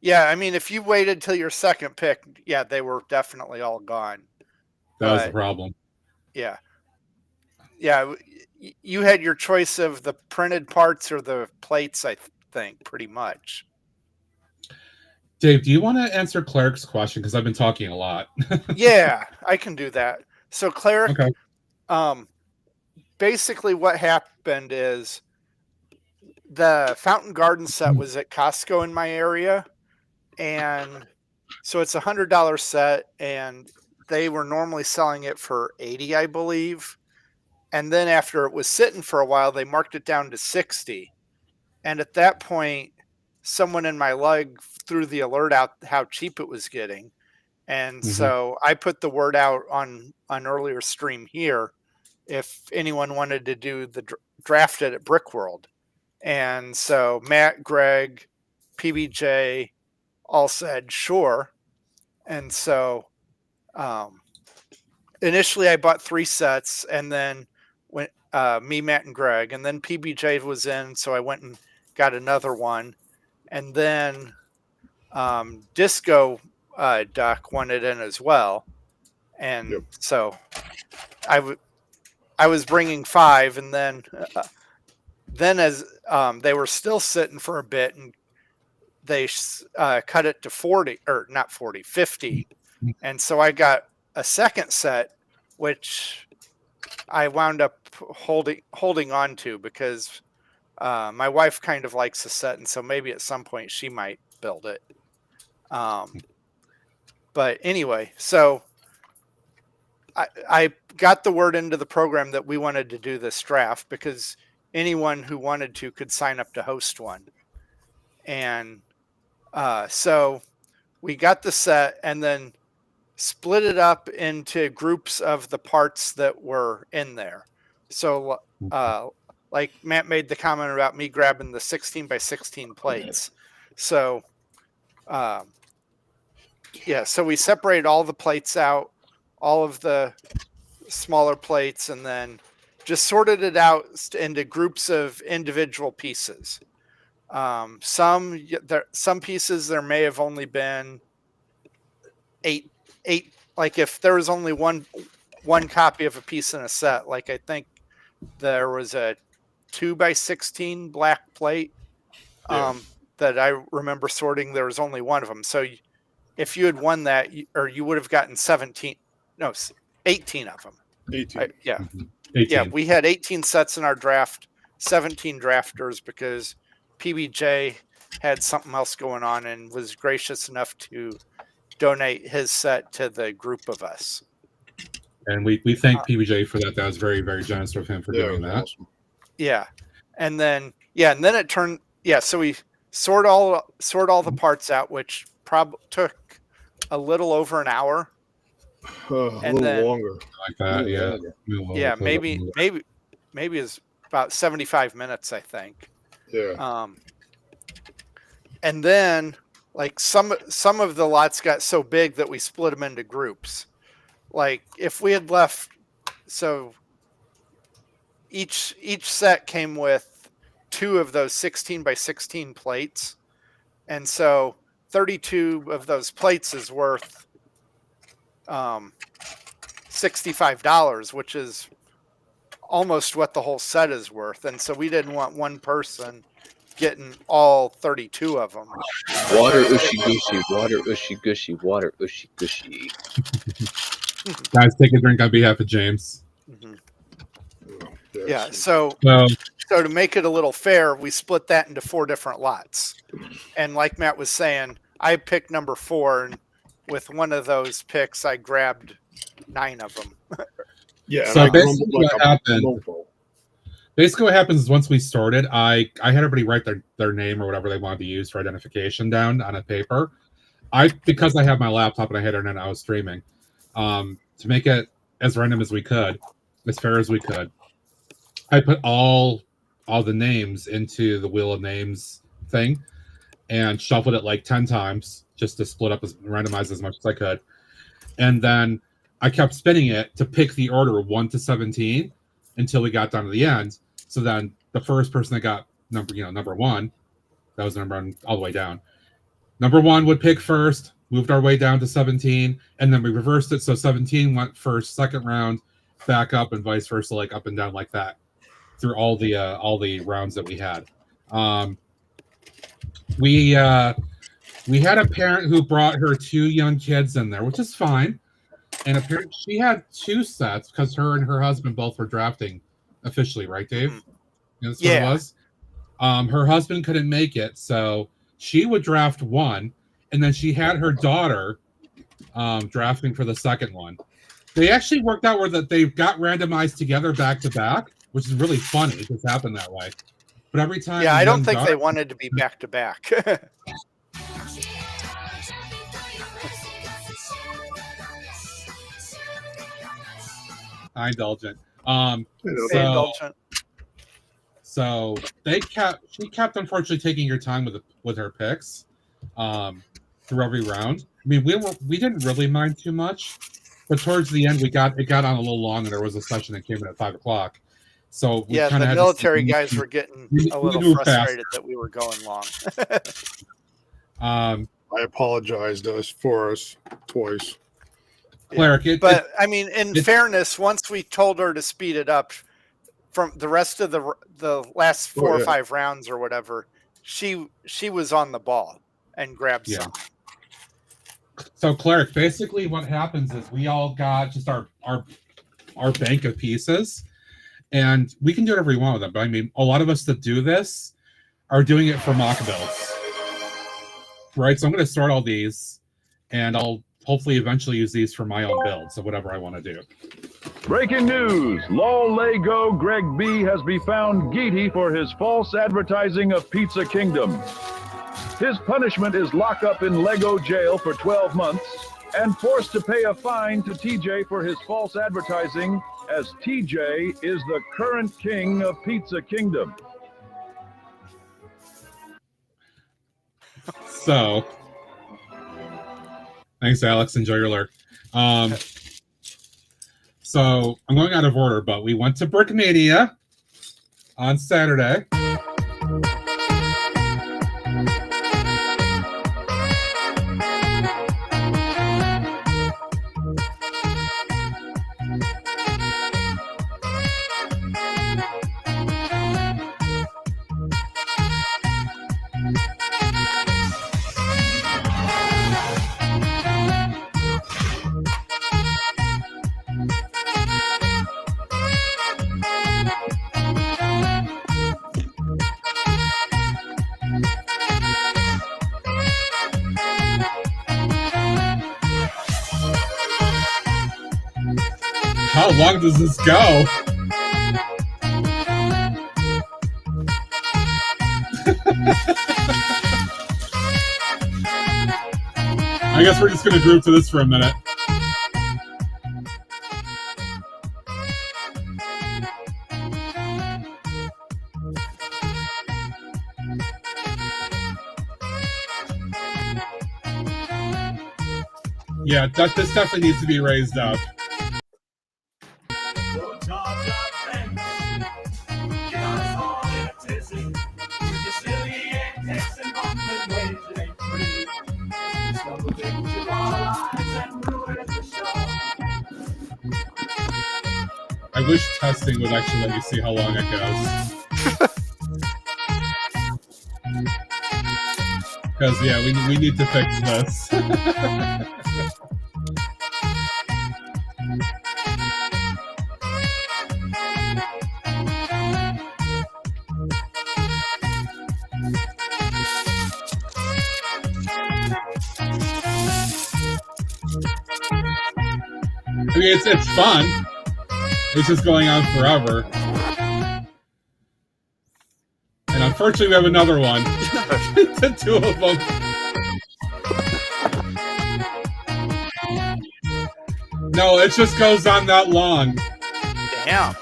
S10: yeah. I mean, if you waited till your second pick, yeah, they were definitely all gone.
S2: That was the problem.
S10: Yeah. Yeah. You had your choice of the printed parts or the plates, I think, pretty much.
S2: Dave, do you want to answer Cleric's question? Because I've been talking a lot.
S10: Yeah, I can do that. So Cleric, basically what happened is the Fountain Garden set was at Costco in my area. And so it's $100 set, and they were normally selling it for $80, I believe. And then after it was sitting for a while, they marked it down to $60. And at that point, someone in my lug threw the alert out how cheap it was getting. And so I put the word out on an earlier stream here if anyone wanted to do the drafted at Brickworld. And so Matt, Greg, PBJ all said sure. And so initially I bought 3 sets, and then went me, Matt, and Greg, and then PBJ was in, so I went and got another one. And then Disco Duck wanted in as well. And so I was bringing 5, and then as they were still sitting for a bit, and they cut it to 40, or not 40, 50. And so I got a second set, which I wound up holding on to because my wife kind of likes the set, and so maybe at some point she might build it. But anyway, so I got the word into the program that we wanted to do this draft because anyone who wanted to could sign up to host one. And so we got the set and then split it up into groups of the parts that were in there. So like Matt made the comment about me grabbing the 16 by 16 plates. So so we separated all the plates out, all of the smaller plates, and then just sorted it out into groups of individual pieces. Some pieces there may have only been eight. Like if there was only one copy of a piece in a set, like I think there was a 2 by 16 black plate that I remember sorting. There was only one of them. So if you had won that, you would have gotten 18 of them. 18. 18. Yeah, we had 18 sets in our draft, 17 drafters because PBJ had something else going on and was gracious enough to donate his set to the group of us.
S2: And we thank PBJ for that. That was very, very generous of him for doing that.
S3: Awesome.
S10: Yeah. And then it turned, so we sort all the parts out, which probably took a little over an hour.
S3: A little longer.
S2: Like that, yeah.
S10: Yeah, maybe it's about 75 minutes, I think.
S3: Yeah.
S10: And then like some of the lots got so big that we split them into groups. Like if we had left, so each set came with 2 of those 16 by 16 plates. And so 32 of those plates is worth $65, which is almost what the whole set is worth. And so we didn't want one person getting all 32 of them.
S4: Water ushy gushy, water ushy gushy, water ushy gushy.
S2: Guys, take a drink on behalf of James.
S10: Mm-hmm. Yeah, so to make it a little fair, we split that into 4 different lots. And like Matt was saying, I picked number 4, and with one of those picks, I grabbed 9 of them.
S3: Yeah,
S2: So
S3: and I
S2: basically
S3: grumbled like
S2: what
S3: a
S2: happened.
S3: mofo.
S2: Basically, what happens is once we sorted, I had everybody write their name or whatever they wanted to use for identification down on a paper. Because I have my laptop and I had internet, I was streaming. To make it as random as we could, as fair as we could, I put all the names into the wheel of names thing and shuffled it like 10 times just to split up randomize as much as I could. And then I kept spinning it to pick the order of 1 to 17 until we got down to the end. So then the first person that got number 1, that was the number one all the way down. Number 1 would pick first, moved our way down to 17, and then we reversed it. So 17 went first, second round, back up, and vice versa, like up and down like that through all the rounds that we had. We had a parent who brought her 2 young kids in there, which is fine. And apparently she had 2 sets because her and her husband both were drafting officially, right, Dave? That's what it was. Her husband couldn't make it, so she would draft 1, and then she had her daughter drafting for the second one. They actually worked out where that they got randomized together back to back, which is really funny. It just happened that way. But every time,
S10: yeah, I don't think they wanted to be back to back.
S2: Indulgent.
S10: Indulgent.
S2: So she kept unfortunately taking her time with her picks through every round. I mean, we didn't really mind too much, but towards the end it got on a little long, and there was a session that came in at 5:00. So we
S10: yeah, the
S2: had
S10: military guys were getting a little frustrated that we were going long.
S3: I apologized for us twice.
S2: Cleric,
S10: but I mean, in fairness, once we told her to speed it up from the rest of the last 4 or 5 rounds or whatever, she was on the ball and grabbed some.
S2: So Cleric, basically what happens is we all got just our bank of pieces, and we can do whatever we want with them. But I mean, a lot of us that do this are doing it for mock builds, right? So I'm going to sort all these, and I'll hopefully eventually use these for my own build. So whatever I want to do.
S15: Breaking news! Lego Greg B has been found guilty for his false advertising of Pizza Kingdom. His punishment is lockup in Lego jail for 12 months and forced to pay a fine to TJ for his false advertising, as TJ is the current king of Pizza Kingdom.
S2: So, thanks, Alex. Enjoy your lurk. So I'm going out of order, but we went to Brickmania on Saturday. How long does this go? I guess we're just going to group to this for a minute. Yeah, this definitely needs to be raised up. I wish testing would actually let you see how long it goes. Because, yeah, we need to fix this. I mean, it's fun. It's just going on forever. And unfortunately, we have another one. The two of them. No, it just goes on that long.
S10: Damn.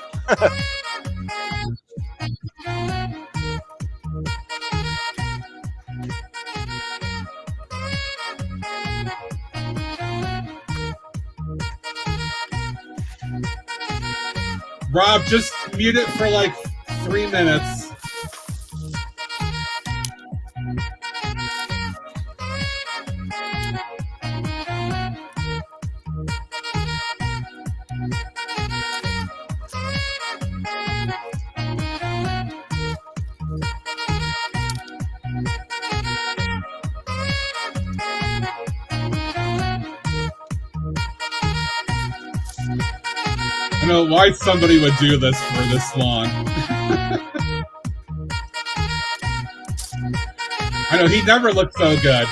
S2: Rob, just mute it for like 3 minutes. I don't know why somebody would do this for this long. I know, he never looked so good.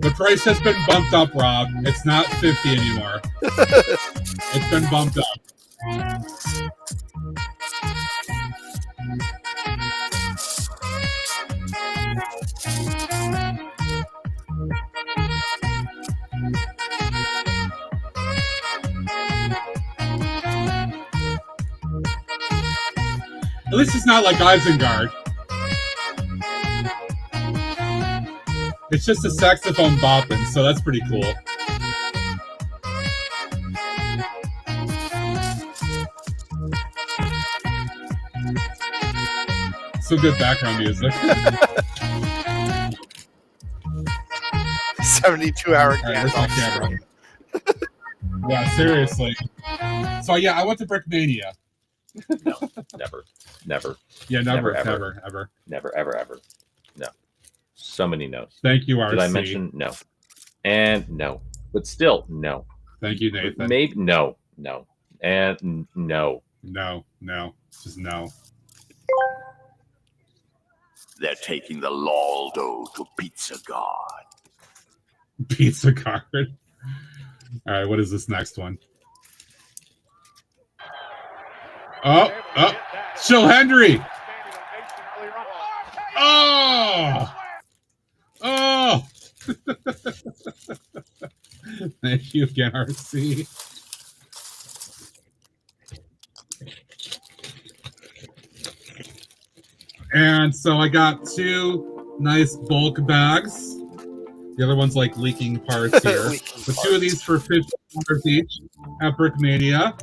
S2: The price has been bumped up, Rob. It's not 50 anymore. It's been bumped up. At least it's not like Isengard. It's just a saxophone bopping, so that's pretty cool. Some good background music.
S10: 72-hour
S2: camera. Yeah, seriously. So yeah, I went to Brickmania.
S13: No, never.
S2: Yeah,
S13: ever.
S2: Never,
S13: ever. No. So many no's.
S2: Thank you, RC.
S13: Did I mention no? And no. But still, no.
S2: Thank you, Nathan.
S13: Maybe no. And no.
S2: No. Just no.
S16: They're taking the Laldo to Pizza God.
S2: Pizza God. All right, what is this next one? Oh, Chill Henry. Oh. Thank you again, RC. And so I got 2 nice bulk bags. The other one's like leaking parts here. So 2 of these for $50 each at Brickmania.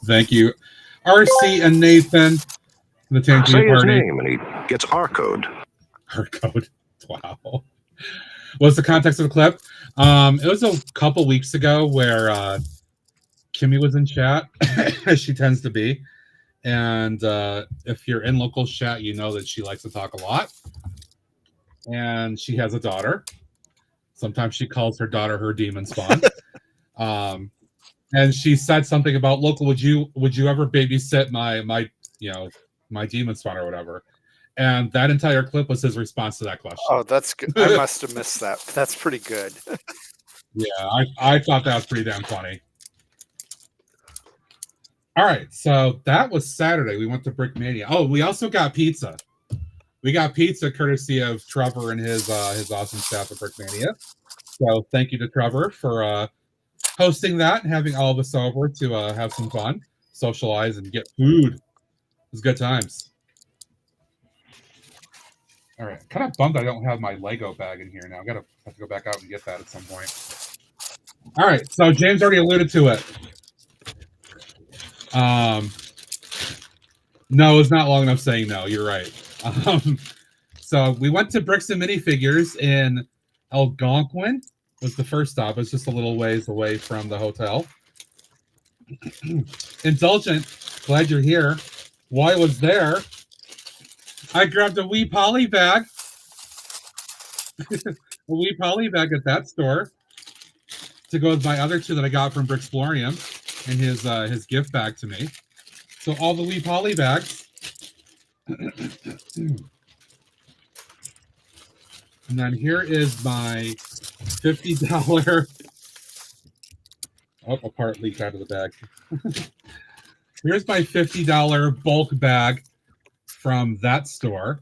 S2: Thank you, RC and Nathan. The Tank
S17: Say his
S2: party.
S17: name and he gets our code.
S2: Our code. Wow. What's the context of the clip? It was a couple weeks ago where Kimmy was in chat, as she tends to be. And if you're in local chat, you know that she likes to talk a lot. And she has a daughter. Sometimes she calls her daughter her demon spawn. And she said something about, local, would you ever babysit my demon spawn or whatever? And that entire clip was his response to that question.
S10: Oh, that's good. I must have missed that. That's pretty good.
S2: Yeah, I thought that was pretty damn funny. All right, so that was Saturday. We went to Brickmania. Oh, we also got pizza. We got pizza courtesy of Trevor and his awesome staff at Brickmania. So thank you to Trevor for hosting that and having all of us over to have some fun, socialize, and get food. It was good times. All right, kind of bummed I don't have my Lego bag in here now. Have to go back out and get that at some point. All right, so James already alluded to it. No, it's not long enough saying no. You're right. So we went to Bricks and Minifigures in Algonquin. Was the first stop. It's just a little ways away from the hotel. Indulgent, glad you're here. while I was there, I grabbed a wee poly bag. A wee poly bag at that store to go with my other two that I got from Bricksplorium and his gift bag to me. So all the wee poly bags. And then here is my $50. Oh, a part leaked out of the bag. Here's my $50 bulk bag from that store.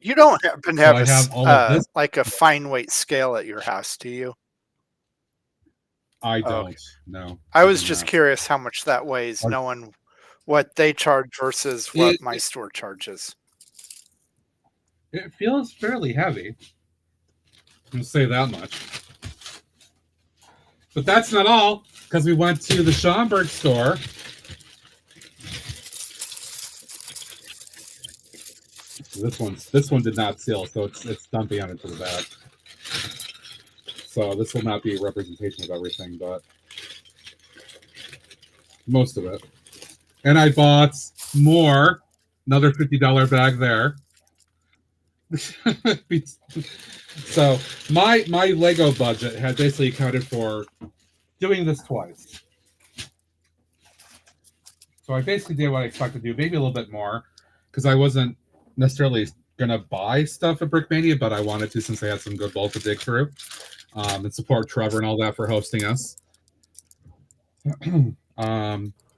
S10: You don't happen to have,
S2: So I have all of this.
S10: like a fine weight scale at your house, do you?
S2: I don't. No.
S10: I was just curious how much that weighs, knowing what they charge versus what my store charges.
S2: It feels fairly heavy. I'll say that much. But that's not all, because we went to the Schaumburg store. This one did not seal, so it's dumping out into the back. So this will not be a representation of everything, but most of it. And I bought more, another $50 bag there. So my Lego budget had basically accounted for doing this twice. So I basically did what I expected to do, maybe a little bit more, because I wasn't necessarily gonna buy stuff at Brickmania, but I wanted to since I had some good bulk to dig through, and support Trevor and all that for hosting us.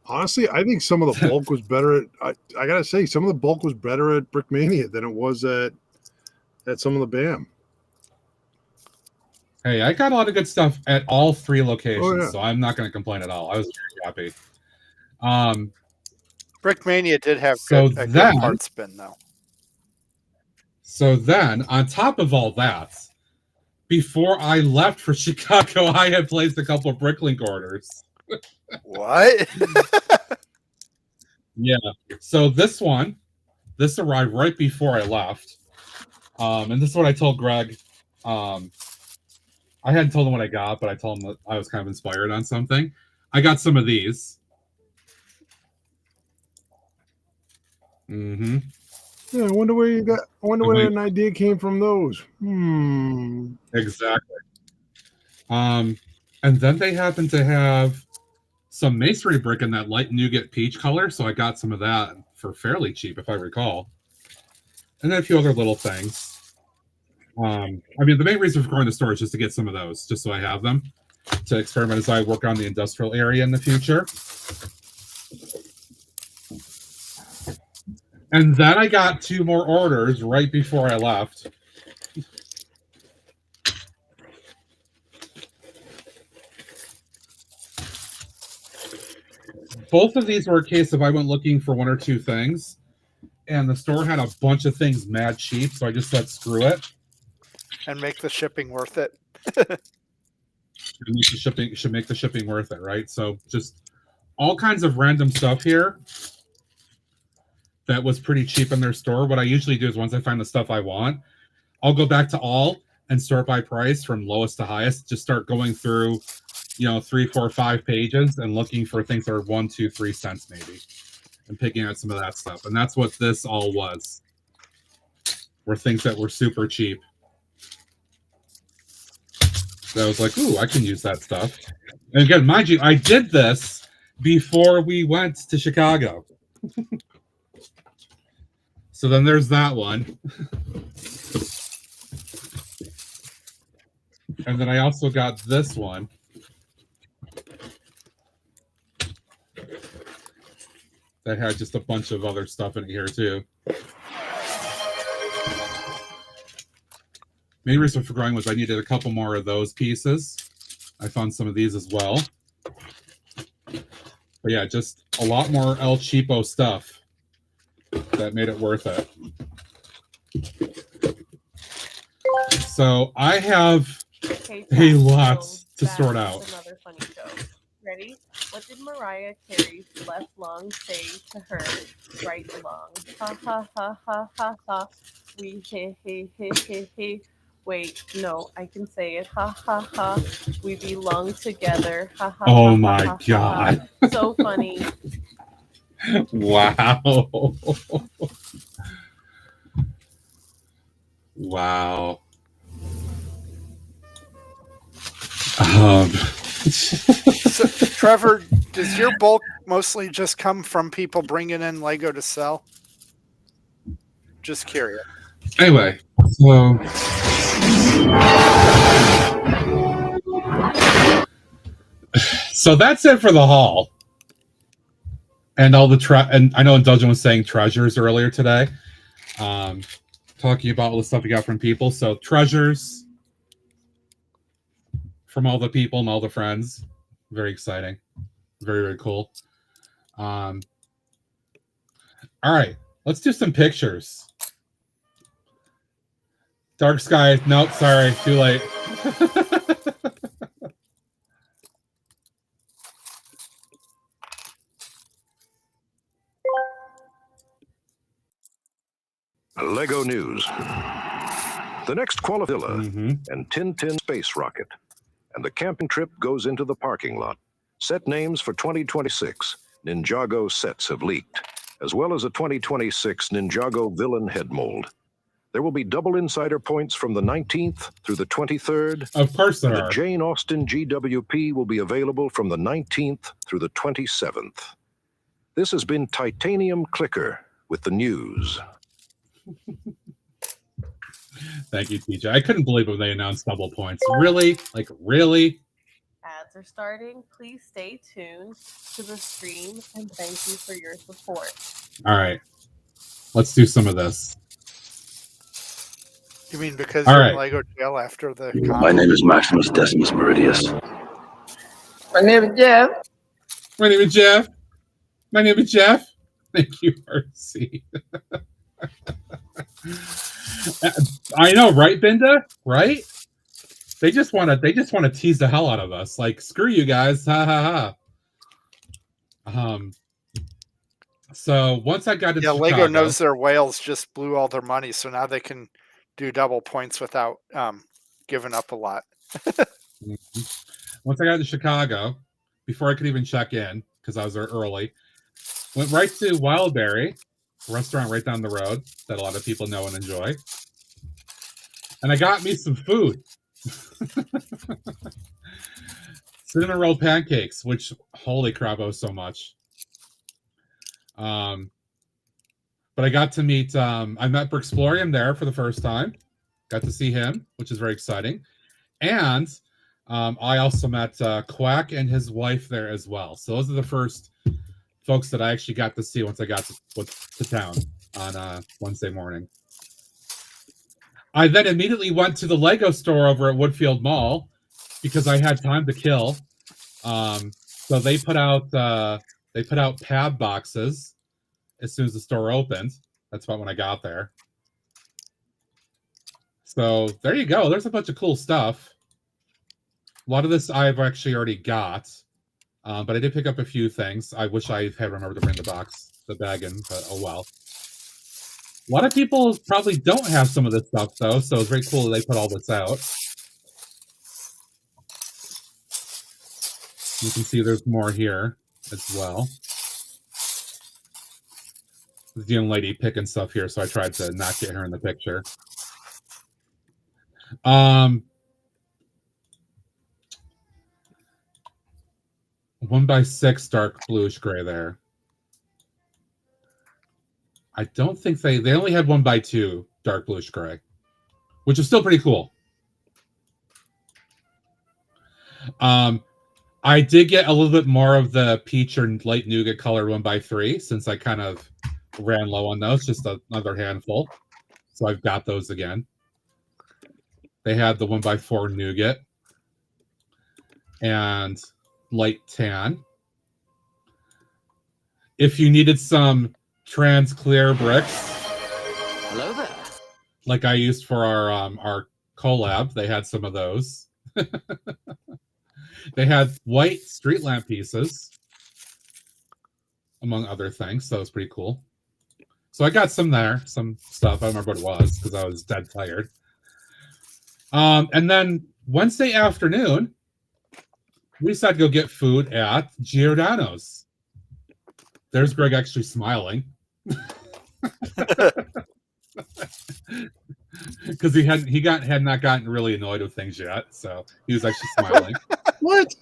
S3: Honestly, I think some of the bulk was better at. I gotta say, some of the bulk was better at Brickmania than it was at some of the BAM.
S2: Hey, I got a lot of good stuff at all three locations,
S3: Oh, yeah.
S2: so I'm not going to complain at all. I was very happy.
S10: Brickmania did have
S2: So
S10: a good
S2: then-
S10: parts bin, though.
S2: So then, on top of all that, before I left for Chicago, I had placed a couple of Bricklink orders.
S10: What?
S2: Yeah. So this arrived right before I left. And this is what I told Greg. I hadn't told him what I got, but I told him that I was kind of inspired on something. I got some of these. Mm-hmm.
S3: Yeah, I wonder where you got. I wonder where an idea came from. Those.
S2: Exactly. And then they happen to have some masonry brick in that light nougat peach color, so I got some of that for fairly cheap, if I recall. And then a few other little things. I mean, the main reason for going to the store is just to get some of those, just so I have them to experiment as I work on the industrial area in the future. And then I got 2 more orders right before I left. Both of these were a case of I went looking for 1 or 2 things, and the store had a bunch of things mad cheap, so I just said screw it.
S10: And make the shipping worth it.
S2: Should make the shipping worth it, right? So just all kinds of random stuff here that was pretty cheap in their store. What I usually do is once I find the stuff I want, I'll go back to all and sort by price from lowest to highest. Just start going through, 3, 4, 5 pages and looking for things that are 1, 2, 3 cents maybe, and picking out some of that stuff. And that's what this all was. Were things that were super cheap. So I was like, ooh, I can use that stuff. And again, mind you, I did this before we went to Chicago. So then there's that one. And then I also got this one. That had just a bunch of other stuff in here too. Main reason for growing was I needed a couple more of those pieces. I found some of these as well. But yeah, just a lot more El Cheapo stuff that made it worth it. So I have a lot to sort out.
S7: Another funny joke. Ready? What did Mariah Carey's left lung say to her right lung? Ha ha ha ha ha ha. We he he he he he. Wait, no, I can say it. Ha ha ha. We belong together. Ha ha.
S2: Oh
S7: ha,
S2: my
S7: ha,
S2: God.
S7: Ha. So funny.
S2: Wow. Wow.
S10: So, Trevor, does your bulk mostly just come from people bringing in Lego to sell? Just curious.
S2: Anyway, so that's it for the haul. And all the and I know Indulgent was saying treasures earlier today. Talking about all the stuff we got from people. So treasures from all the people and all the friends. Very exciting. Very, very cool. All right, let's do some pictures. Dark Sky. Nope, sorry, too late.
S17: Lego News. The next Qualivilla and Tintin Space Rocket. And the camping trip goes into the parking lot. Set names for 2026 Ninjago sets have leaked, as well as a 2026 Ninjago villain head mold. There will be double insider points from the 19th through the 23rd.
S2: Of course there
S17: and
S2: are.
S17: The Jane Austen GWP will be available from the 19th through the 27th. This has been Titanium Clicker with the news.
S2: Thank you, TJ. I couldn't believe when they announced double points. Really? Like, really?
S7: Ads are starting. Please stay tuned to the stream and thank you for your support.
S2: All right. Let's do some of this.
S10: You mean because
S2: All
S10: you're
S2: right.
S10: in Lego jail after the
S16: My name is Maximus Decimus Meridius.
S5: My name is Jeff.
S2: My name is Jeff. My name is Jeff. Thank you, RC. I know, right, Binda? Right? They just want to tease the hell out of us. Like, screw you guys. Ha ha ha. So once I got to Chicago,
S10: Lego knows their whales just blew all their money, so now they can do double points without giving up a lot.
S2: Once I got to Chicago, before I could even check in, because I was there early, went right to Wildberry, a restaurant right down the road that a lot of people know and enjoy. And I got me some food. Cinnamon roll pancakes, which, holy crap, oh so much. But I got to meet, I met Brookstream there for the first time. Got to see him, which is very exciting. And I also met Quack and his wife there as well. So those are the first folks that I actually got to see once I got to town on Wednesday morning. I then immediately went to the Lego store over at Woodfield Mall because I had time to kill. So they put out pad boxes as soon as the store opened. That's about when I got there. So there you go. There's a bunch of cool stuff. A lot of this I've actually already got, but I did pick up a few things. I wish I had remembered to bring the bag in, but oh well. A lot of people probably don't have some of this stuff, though, so it's very cool that they put all this out. You can see there's more here as well. There's a young lady picking stuff here, so I tried to not get her in the picture. 1x6 dark bluish gray there. I don't think they only had 1x2 dark bluish gray, which is still pretty cool. I did get a little bit more of the peach or light nougat color 1x3 since I kind of ran low on those, just another handful. So I've got those again. They had the 1x4 nougat and light tan. If you needed some trans clear bricks,
S14: Hello there.
S2: like I used for our collab, they had some of those. They had white street lamp pieces, among other things, so it's pretty cool. So I got some there, some stuff. I don't remember what it was because I was dead tired. And then Wednesday afternoon, we decided to go get food at Giordano's. There's Greg actually smiling. Because he had not gotten really annoyed with things yet, so he was actually smiling.
S6: What?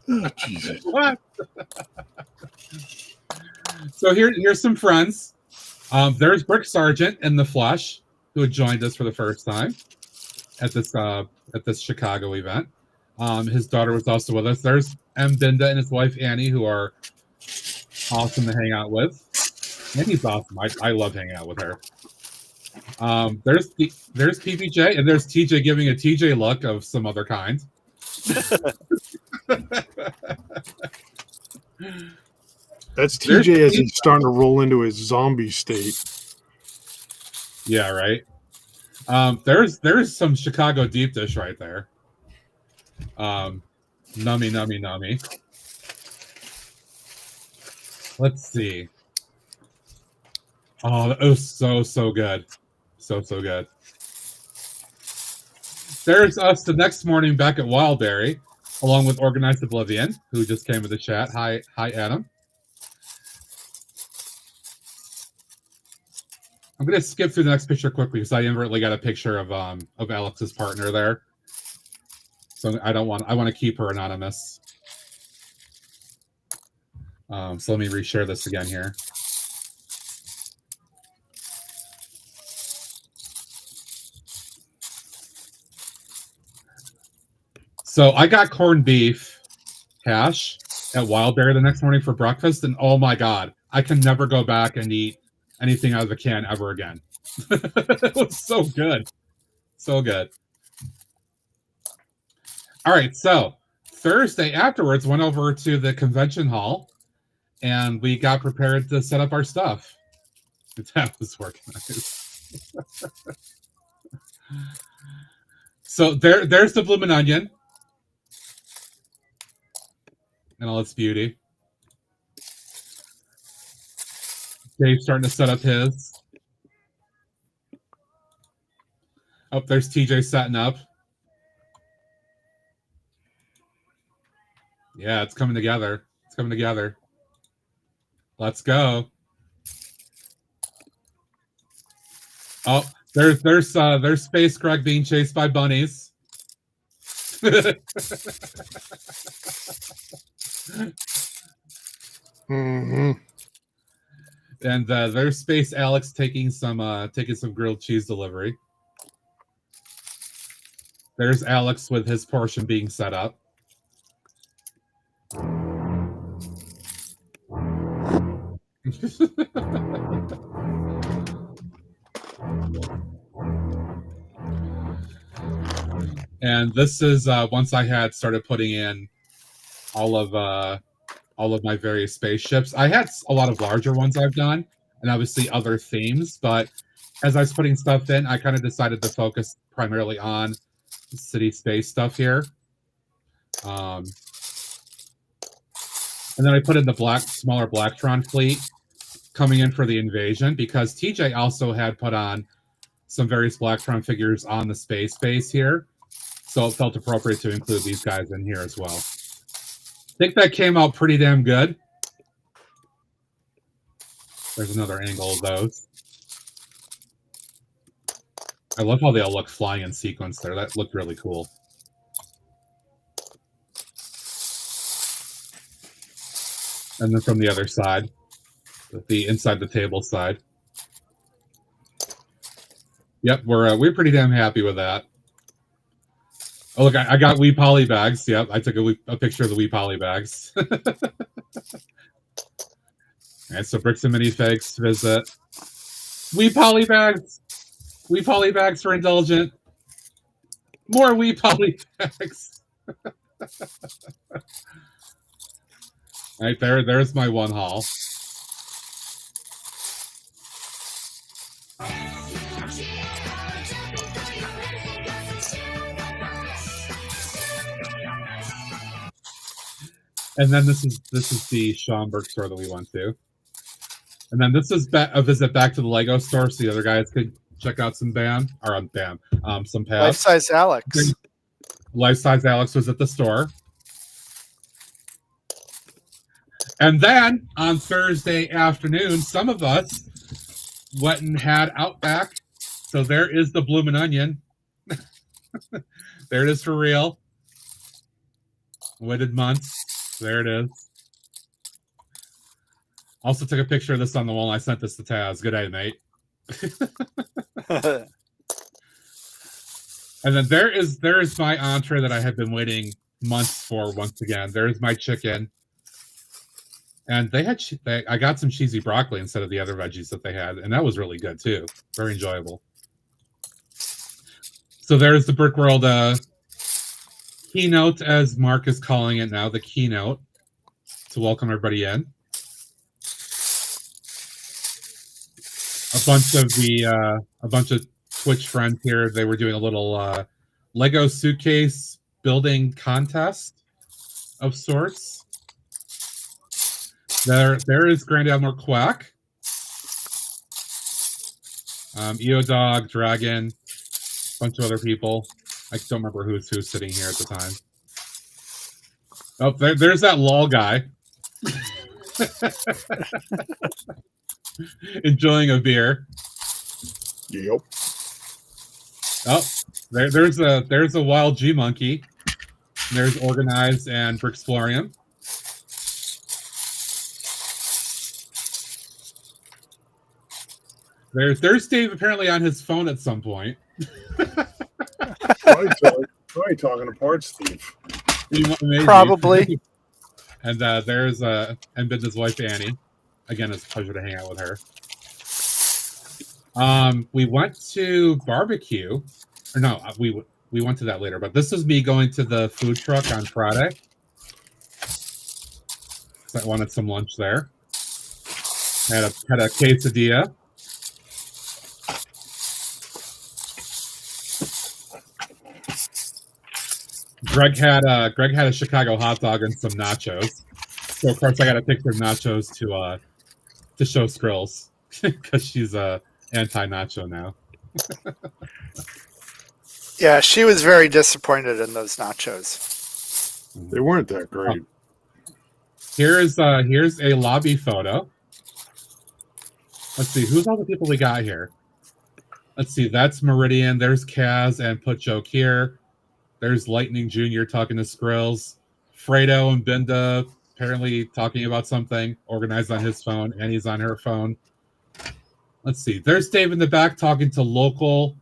S6: Oh, Jesus.
S2: What? So here's some friends. There's Brick Sargent in the flesh, who had joined us for the first time at this Chicago event. His daughter was also with us. There's M. Binda and his wife Annie, who are awesome to hang out with. Annie's awesome. I love hanging out with her. There's PPJ, and there's TJ giving a TJ look of some other kind.
S3: That's TJ as he's starting to roll into his zombie state.
S2: Yeah, right. There's some Chicago deep dish right there. Nummy, nummy, nummy. Let's see. Oh, that was so good. So good. There's us the next morning back at Wildberry, along with Organized Oblivion, who just came to the chat. Hi, Adam. I'm gonna skip through the next picture quickly because I inadvertently got a picture of Alex's partner there. So I want to keep her anonymous. So let me reshare this again here. So I got corned beef hash at Wildberry the next morning for breakfast, and oh my god, I can never go back and eat anything out of a can ever again. It was so good. So good. All right, so Thursday afterwards, went over to the convention hall, and we got prepared to set up our stuff. That was organized. So there's the Bloomin' Onion and all its beauty. Dave's starting to set up his. Oh, there's TJ setting up. Yeah, it's coming together. It's coming together. Let's go. Oh, there's Space Greg being chased by bunnies.
S3: Mm-hmm.
S2: And there's Space Alex taking some grilled cheese delivery. There's Alex with his portion being set up. And this is once I had started putting in all of my various spaceships. I had a lot of larger ones I've done, and obviously other themes. But as I was putting stuff in, I kind of decided to focus primarily on city space stuff here. And then I put in the smaller Blacktron fleet coming in for the invasion, because TJ also had put on some various Blacktron figures on the space base here. So it felt appropriate to include these guys in here as well. I think that came out pretty damn good. There's another angle of those. I love how they all look flying in sequence there. That looked really cool. And then from the other side, the inside the table side. Yep, we're pretty damn happy with that. Oh, look, I got wee poly bags. Yep, I took a picture of the wee poly bags. All right, so Bricks and Minifigs visit. Wee poly bags. Wee poly bags for Indulgent. More wee poly bags. All right, there's my one haul. And then this is the Schaumburg store that we went to. And then this is a visit back to the Lego store, so the other guys could check out some some pads.
S10: Life Size Alex.
S2: Life Size Alex was at the store. And then on Thursday afternoon, some of us went and had Outback. So there is the Bloomin' Onion. There it is for real. Waited months. There it is. Also took a picture of this on the wall. And I sent this to Taz. Good day, mate. And then there is my entree that I have been waiting months for. Once again, there's my chicken. And they had I got some cheesy broccoli instead of the other veggies that they had, and that was really good too. Very enjoyable. So there's the Brickworld keynote, as Mark is calling it now, the keynote to welcome everybody in. A bunch of Twitch friends here. They were doing a little Lego suitcase building contest of sorts. There is Grand Admiral Quack, EO Dog, Dragon, a bunch of other people. I don't remember who's sitting here at the time. Oh, there's that LOL guy. Enjoying a beer.
S3: Yep.
S2: Oh, there's a wild G monkey. There's Organized and Bricksplorium. There's Dave apparently on his phone at some point.
S3: Probably talking apart, Steve.
S10: Probably.
S2: And there's and Binda's wife Annie. Again, it's a pleasure to hang out with her. We went to barbecue, or no, we went to that later. But this was me going to the food truck on Friday. So I wanted some lunch there. Had a quesadilla. Greg had a Chicago hot dog and some nachos. So of course I got to take some nachos to show Skrills because she's anti-nacho now.
S10: Yeah, she was very disappointed in those nachos.
S3: They weren't that great.
S2: Here's a lobby photo. Let's see, who's all the people we got here? Let's see, that's Meridian. There's Kaz and Put Joke here. There's Lightning Jr. talking to Skrills. Fredo and Binda apparently talking about something. Organized on his phone. Annie's on her phone. Let's see. There's Dave in the back talking to local.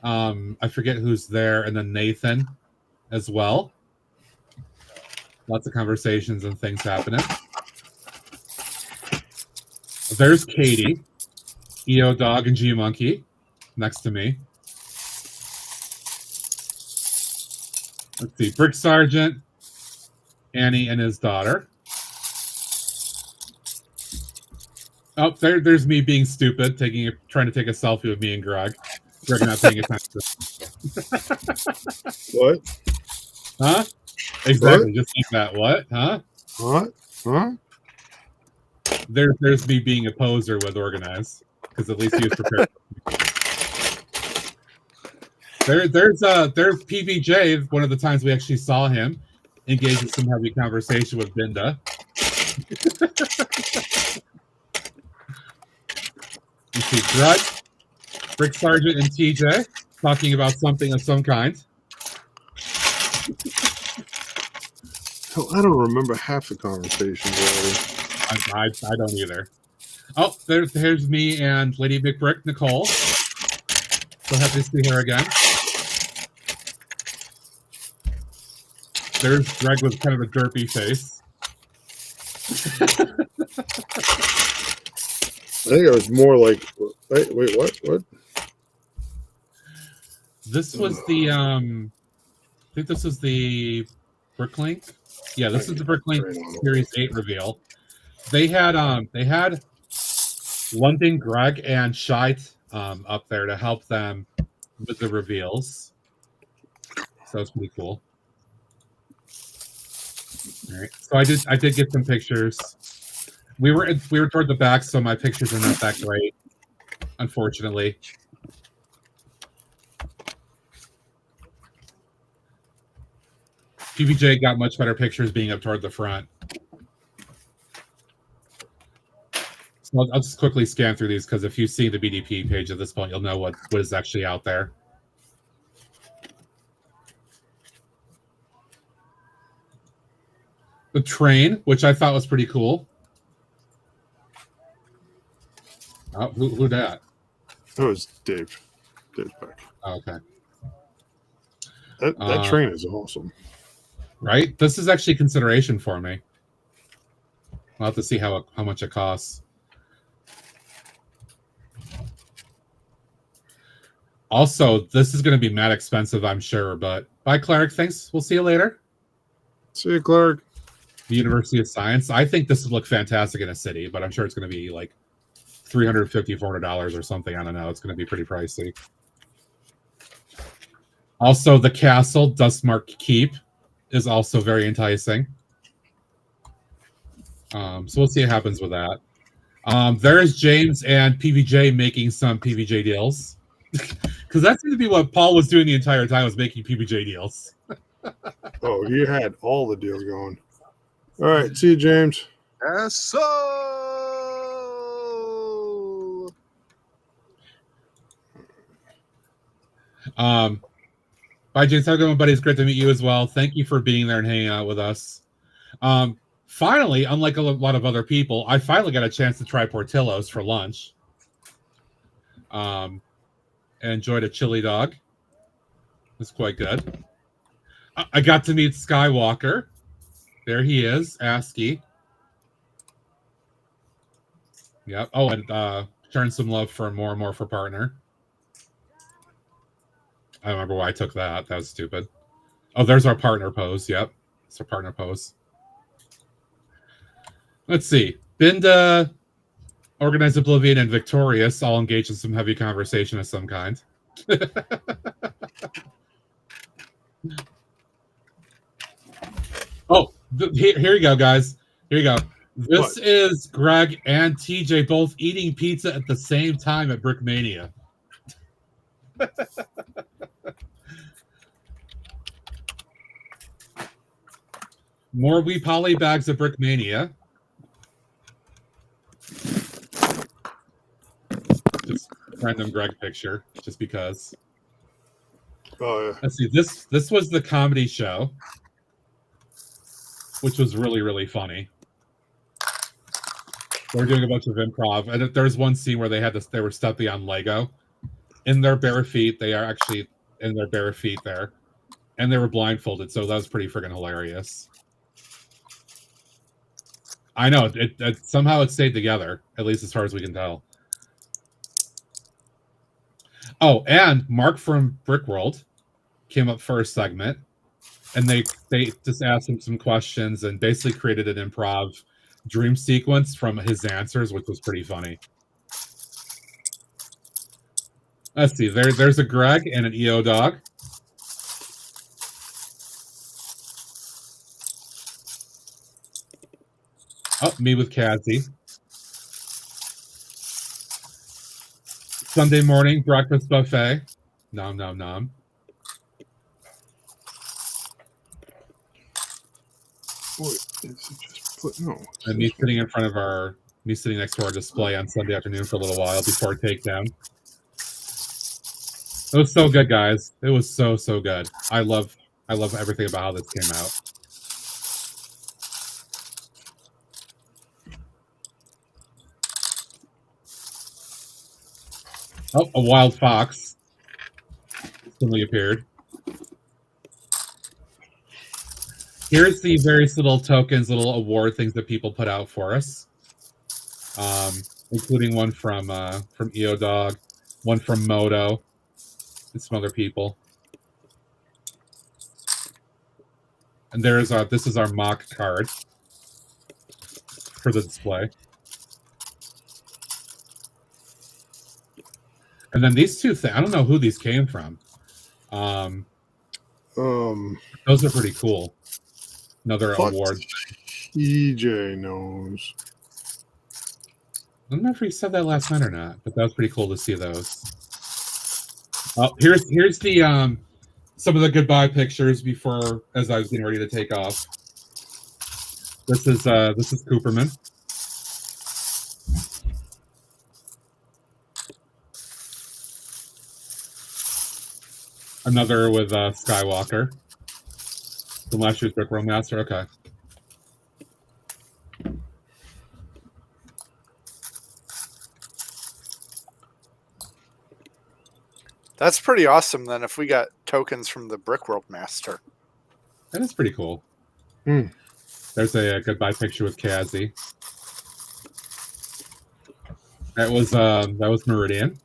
S2: I forget who's there. And then Nathan as well. Lots of conversations and things happening. There's Katie, EO Dog, and G Monkey next to me. Let's see, Brick Sergeant, Annie, and his daughter. Oh, there's me being stupid, trying to take a selfie with me and Greg. Greg not paying attention.
S3: What?
S2: Huh? Exactly,
S3: What?
S2: just like that. What? Huh?
S3: What? Huh?
S2: There's me being a poser with Organized, because at least he was prepared. There's PBJ. One of the times we actually saw him engage in some heavy conversation with Binda. You see Grud, Brick Sergeant, and TJ talking about something of some kind.
S3: Hell, I don't remember half the conversations already.
S2: I don't either. Oh, here's me and Lady Big Brick, Nicole. So happy to see her again. There's Greg with kind of a derpy face.
S3: I think it was more like, wait, what? What?
S2: This was the I think this was the Bricklink. Yeah, this is the Bricklink Series 8 reveal. They had London, Greg, and Shite up there to help them with the reveals. So it's pretty cool. All right, so I did get some pictures. We were toward the back, so my pictures are not that great, unfortunately. PBJ got much better pictures being up toward the front. I'll just quickly scan through these because if you see the BDP page at this point, you'll know what is actually out there. The train, which I thought was pretty cool. Oh, who that?
S3: That was Dave. Dave's back.
S2: Oh, okay.
S3: That train is awesome.
S2: Right? This is actually consideration for me. I'll have to see how much it costs. Also, this is going to be mad expensive, I'm sure. But bye, Clark. Thanks. We'll see you later.
S3: See you, Clark.
S2: The University of Science. I think this would look fantastic in a city, but I'm sure it's going to be like $350, $400 or something. I don't know. It's going to be pretty pricey. Also, the castle, Dustmark Keep, is also very enticing. So we'll see what happens with that. There's James and PBJ making some PBJ deals. Because that seemed to be what Paul was doing the entire time, was making PBJ deals.
S3: Oh, you had all the deals going. All right, see you, James.
S11: So
S2: bye, James. Have a good one, buddy. It's great to meet you as well. Thank you for being there and hanging out with us. Finally, unlike a lot of other people, I finally got a chance to try Portillo's for lunch. And enjoyed a chili dog. It was quite good. I got to meet Skywalker. There he is, ASCII. Yep. Oh, and showing some love for more and more for partner. I don't remember why I took that. That was stupid. Oh, there's our partner pose. Yep. It's our partner pose. Let's see. Binda, Organized Oblivion, and Victorious all engaged in some heavy conversation of some kind. Oh, here you go, guys. Here you go. This is Greg and TJ both eating pizza at the same time at Brickmania. More wee poly bags of Brickmania. Just random Greg picture, just because.
S3: Oh yeah.
S2: Let's see. This was the comedy show, which was really, really funny. They were doing a bunch of improv, and there's one scene where they were stepping on Lego in their bare feet. They are actually in their bare feet there, and they were blindfolded, so that was pretty friggin' hilarious. I know it somehow it stayed together, at least as far as we can tell. Oh, and Mark from Brickworld came up for a segment, and they just asked him some questions and basically created an improv dream sequence from his answers, which was pretty funny. Let's see. There's a Greg and an EO dog. Oh, me with Cassie. Sunday morning breakfast buffet. Nom nom nom.
S3: Boy, is it just put no?
S2: And me sitting next to our display on Sunday afternoon for a little while before takedown. It was so good, guys. It was so good. I love everything about how this came out. Oh, a wild fox suddenly appeared. Here's the various little tokens, little award things that people put out for us, including one from EO Dog, one from Moto, and some other people. And this is our mock card for the display. And then these two things, I don't know who these came from. Those are pretty cool. Another award.
S3: TJ knows.
S2: I don't know if he said that last night or not, but that was pretty cool to see those. Here's the some of the goodbye pictures before, as I was getting ready to take off. This is Cooperman. Another with Skywalker. From last year's Brickworld Master. Okay.
S10: That's pretty awesome then if we got tokens from the Brickworld Master.
S2: That is pretty cool. There's a goodbye picture with Kazzy. That was Meridian.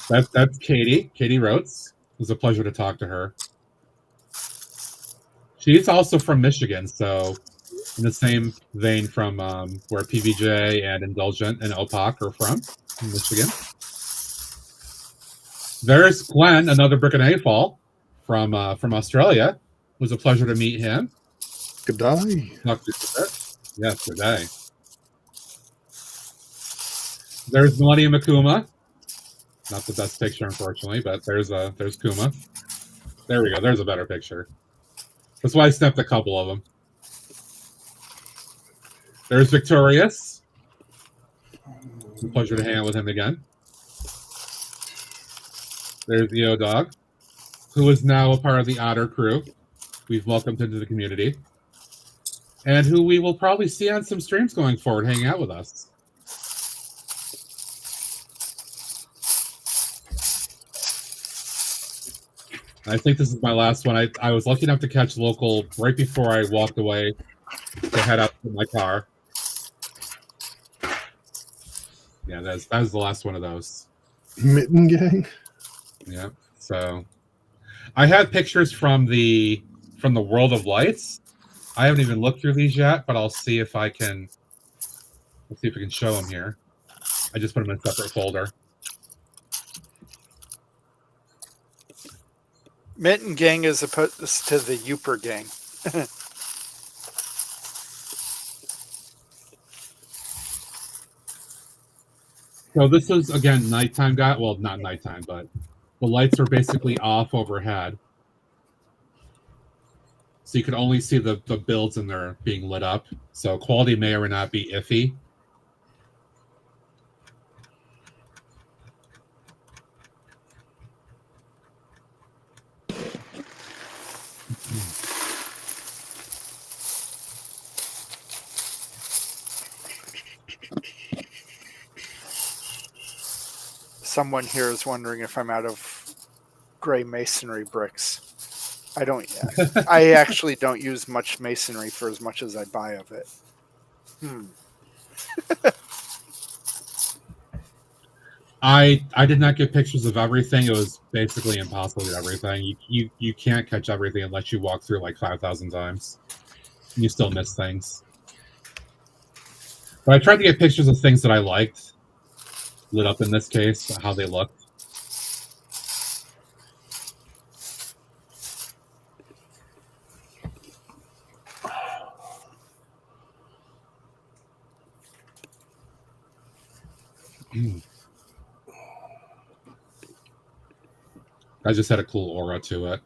S2: That's Katie. Katie Rhodes. It was a pleasure to talk to her. She's also from Michigan, so in the same vein from where PVJ and Indulgent and OPOC are from, in Michigan. There's Glenn, another Brick and A-Fall from Australia. It was a pleasure to meet him.
S3: Good day.
S2: Yes, good day. There's Millennium Akuma. Not the best picture, unfortunately, but there's Kuma. There we go. There's a better picture. That's why I snapped a couple of them. There's Victorious. It's a pleasure to hang out with him again. There's the O-Dog, who is now a part of the Otter crew. We've welcomed into the community. And who we will probably see on some streams going forward, hanging out with us. I think this is my last one. I was lucky enough to catch local right before I walked away to head out to my car. Yeah, that was the last one of those.
S3: Mitten Gang?
S2: Yeah. So I had pictures from the World of Lights. I haven't even looked through these yet, but I'll see if I can. Let's see if we can show them here. I just put them in a separate folder.
S10: Mitten Gang as opposed to the Youper Gang.
S2: So this is, again, nighttime guy. Well, not nighttime, but the lights are basically off overhead. So you could only see the builds in there being lit up. So quality may or may not be iffy.
S10: Someone here is wondering if I'm out of gray masonry bricks. I don't. I actually don't use much masonry for as much as I buy of it.
S2: I did not get pictures of everything. It was basically impossible to get everything. You can't catch everything unless you walk through like 5,000 times. You still miss things. But I tried to get pictures of things that I liked, lit up in this case, how they looked. I just had a cool aura to it.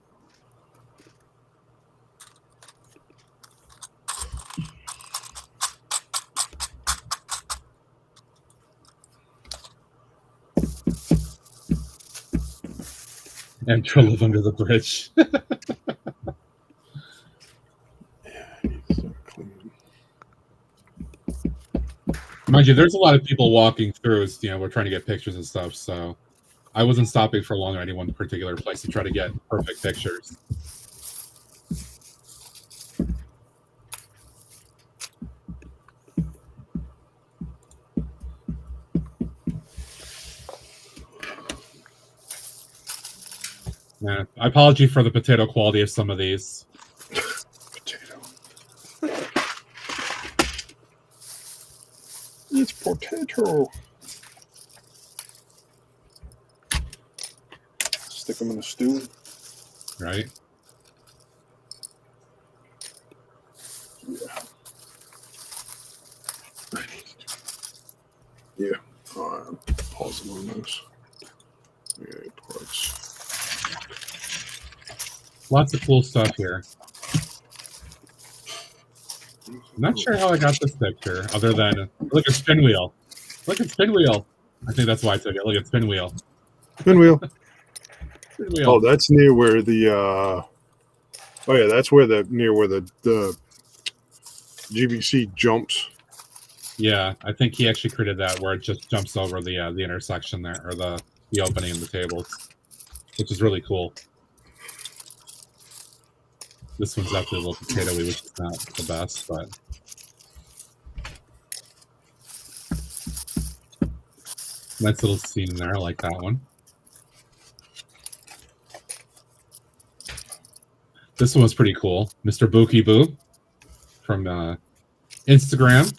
S2: And to live under the bridge. Mind you, there's a lot of people walking through. We're trying to get pictures and stuff, so I wasn't stopping for long at any one particular place to try to get perfect pictures. Yeah, I apologize for the potato quality of some of these.
S3: Potato. It's potato. Stick them in a stew.
S2: Right.
S3: Yeah. Pause them on those. Yeah, parts.
S2: Lots of cool stuff here. I'm not sure how I got this picture, other than look at spin wheel. Look at spin wheel. I think that's why I took it. Look at spin wheel.
S3: Spin wheel. Oh, that's near where the oh yeah, that's where the GBC jumps.
S2: Yeah, I think he actually created that where it just jumps over the intersection there, or the opening in the tables, which is really cool. This one's definitely a little potatoey, which is not the best, but nice little scene in there. I like that one. This one was pretty cool. Mr. Bookie Boo from Instagram.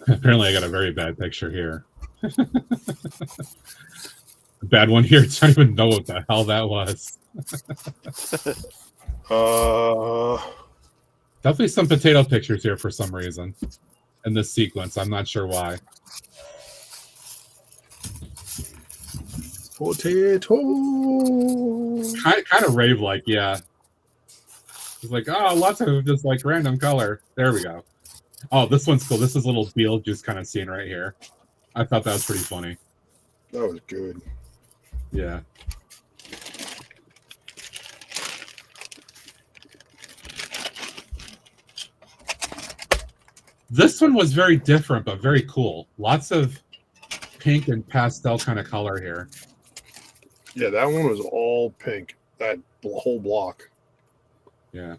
S2: Apparently, I got a very bad picture here. A bad one here. I don't even know what the hell that was. Definitely some potato pictures here for some reason in this sequence. I'm not sure why.
S3: Potato.
S2: Kind of rave like, yeah. It's like, oh, lots of just like random color. There we go. Oh, this one's cool. This is a little Beetlejuice kind of scene right here. I thought that was pretty funny.
S3: That was good.
S2: Yeah. This one was very different, but very cool. Lots of pink and pastel kind of color here.
S3: Yeah, that one was all pink. That whole block.
S2: Yeah.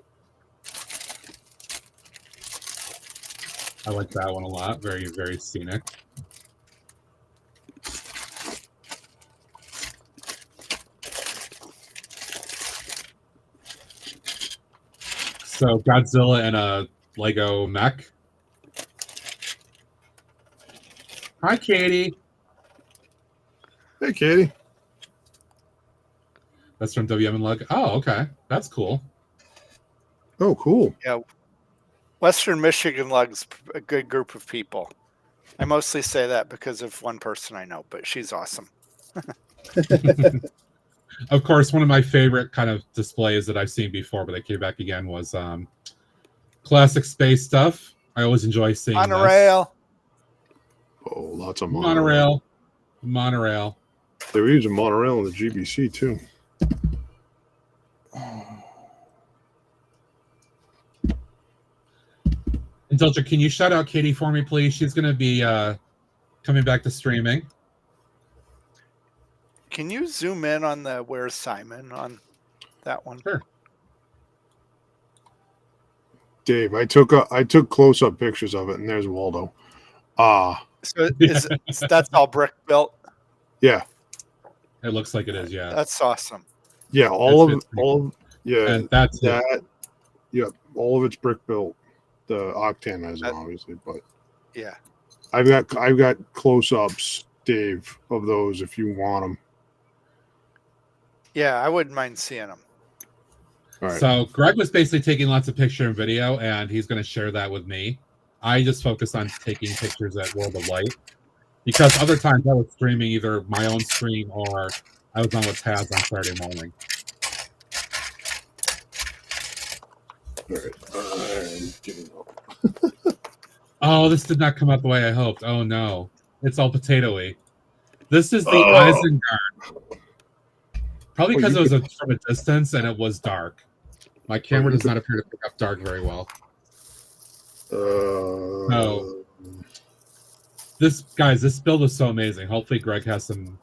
S2: I like that one a lot. Very, very scenic. So Godzilla and a Lego mech. Hi, Katie.
S3: Hey, Katie.
S2: That's from WM and Lego. Oh, okay. That's cool.
S3: Oh, cool.
S10: Yeah. Western Michigan Lug's a good group of people. I mostly say that because of one person I know, but she's awesome.
S2: Of course, one of my favorite kind of displays that I've seen before, but they came back again, was classic space stuff. I always enjoy seeing
S10: Monorail.
S2: This.
S3: Oh, lots of
S2: Monorail. Monorail.
S3: They were using monorail in the GBC too.
S2: Indulger, can you shout out Katie for me, please? She's going to be coming back to streaming.
S10: Can you zoom in on the Where's Simon on that one?
S2: Sure.
S3: Dave, I took close up pictures of it, and there's Waldo.
S10: So that's all brick built?
S3: Yeah.
S2: It looks like it is, yeah.
S10: That's awesome.
S3: Yeah, all of yeah,
S2: and that's
S3: that. Yeah, all of it's brick built. The Octane has it, obviously, but
S10: yeah,
S3: I've got close ups, Dave, of those if you want them.
S10: Yeah, I wouldn't mind seeing them.
S3: All right.
S2: So Greg was basically taking lots of picture and video, and he's going to share that with me. I just focus on taking pictures at World of Light, because other times I was streaming either my own stream or I was on with Taz on Saturday morning.
S3: All right. I'm giving up.
S2: Oh, this did not come out the way I hoped. Oh no, it's all potatoey. This is the Isengard. Probably because it was from a distance and it was dark. My camera does not appear to pick up dark very well. No. This build is so amazing. Hopefully Greg has some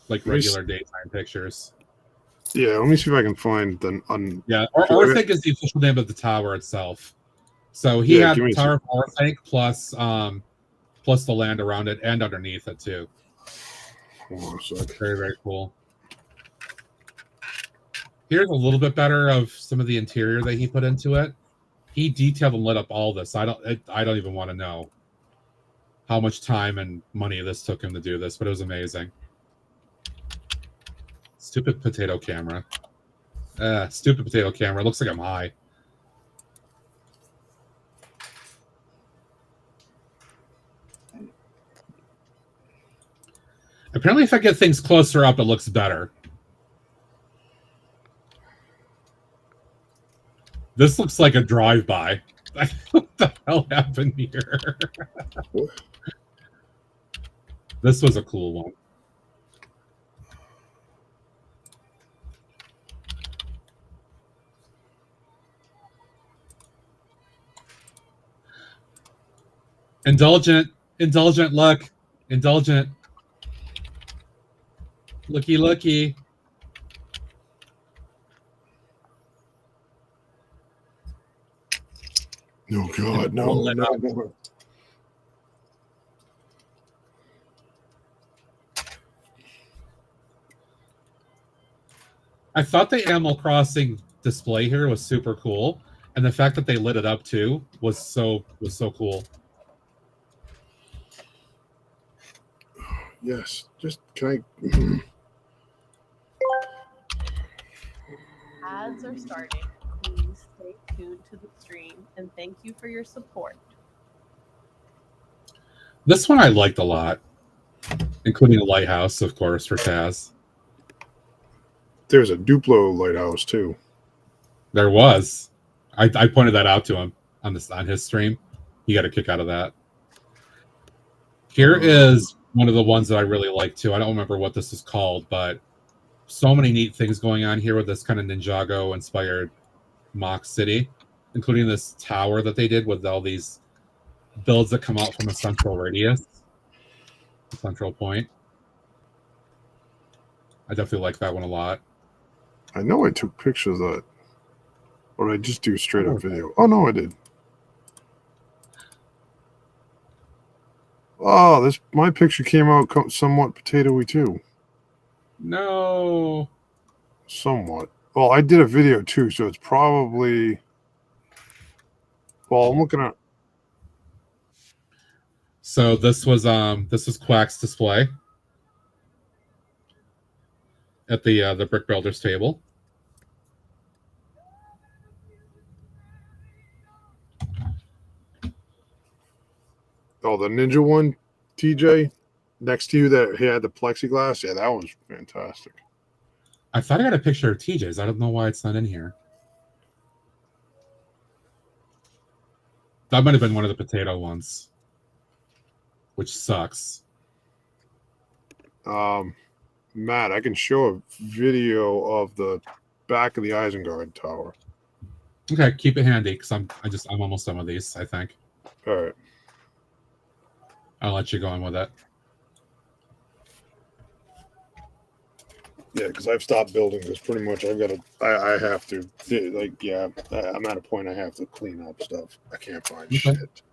S2: like regular daytime pictures.
S3: Yeah, let me see if I can find the
S2: Orthanc is the official name of the tower itself. So he had the Tower of Orthanc plus the land around it and underneath it too. Very, very cool. Here's a little bit better of some of the interior that he put into it. He detailed and lit up all this. I don't even want to know how much time and money this took him to do this, but it was amazing. Stupid potato camera. Stupid potato camera. It looks like I'm high. Apparently, if I get things closer up, it looks better. This looks like a drive-by. What the hell happened here? This was a cool one. Indulgent look. Indulgent. Looky.
S3: Oh God, no.
S2: I thought the Animal Crossing display here was super cool, and the fact that they lit it up too was so cool.
S3: Yes, just can I?
S7: Ads are starting. Please stay tuned to the stream, and thank you for your support.
S2: This one I liked a lot, including the lighthouse, of course, for Taz.
S3: There's a Duplo lighthouse too.
S2: There was. I pointed that out to him on his stream. He got a kick out of that. Here is one of the ones that I really like too. I don't remember what this is called, but so many neat things going on here with this kind of Ninjago inspired mock city, including this tower that they did with all these builds that come out from a central radius, a central point. I definitely like that one a lot.
S3: I know I took pictures of that. Or did I just do straight up video? Oh no, I did. Oh, my picture came out somewhat potatoey too.
S2: No.
S3: Somewhat. Well, I did a video too, so it's probably. Well, I'm looking at.
S2: So this was Quack's display at the Brick Builders table.
S3: Oh, the Ninja one, TJ, next to you that he had the plexiglass. Yeah, that was fantastic.
S2: I thought I had a picture of TJ's. I don't know why it's not in here. That might have been one of the potato ones, which sucks.
S3: Matt, I can show a video of the back of the Isengard Tower.
S2: Okay, keep it handy because I'm almost done with these, I think.
S3: All right.
S2: I'll let you go on with it.
S3: Yeah, because I've stopped building this pretty much. I've got to. I have to. Like, yeah, I'm at a point I have to clean up stuff. I can't find shit.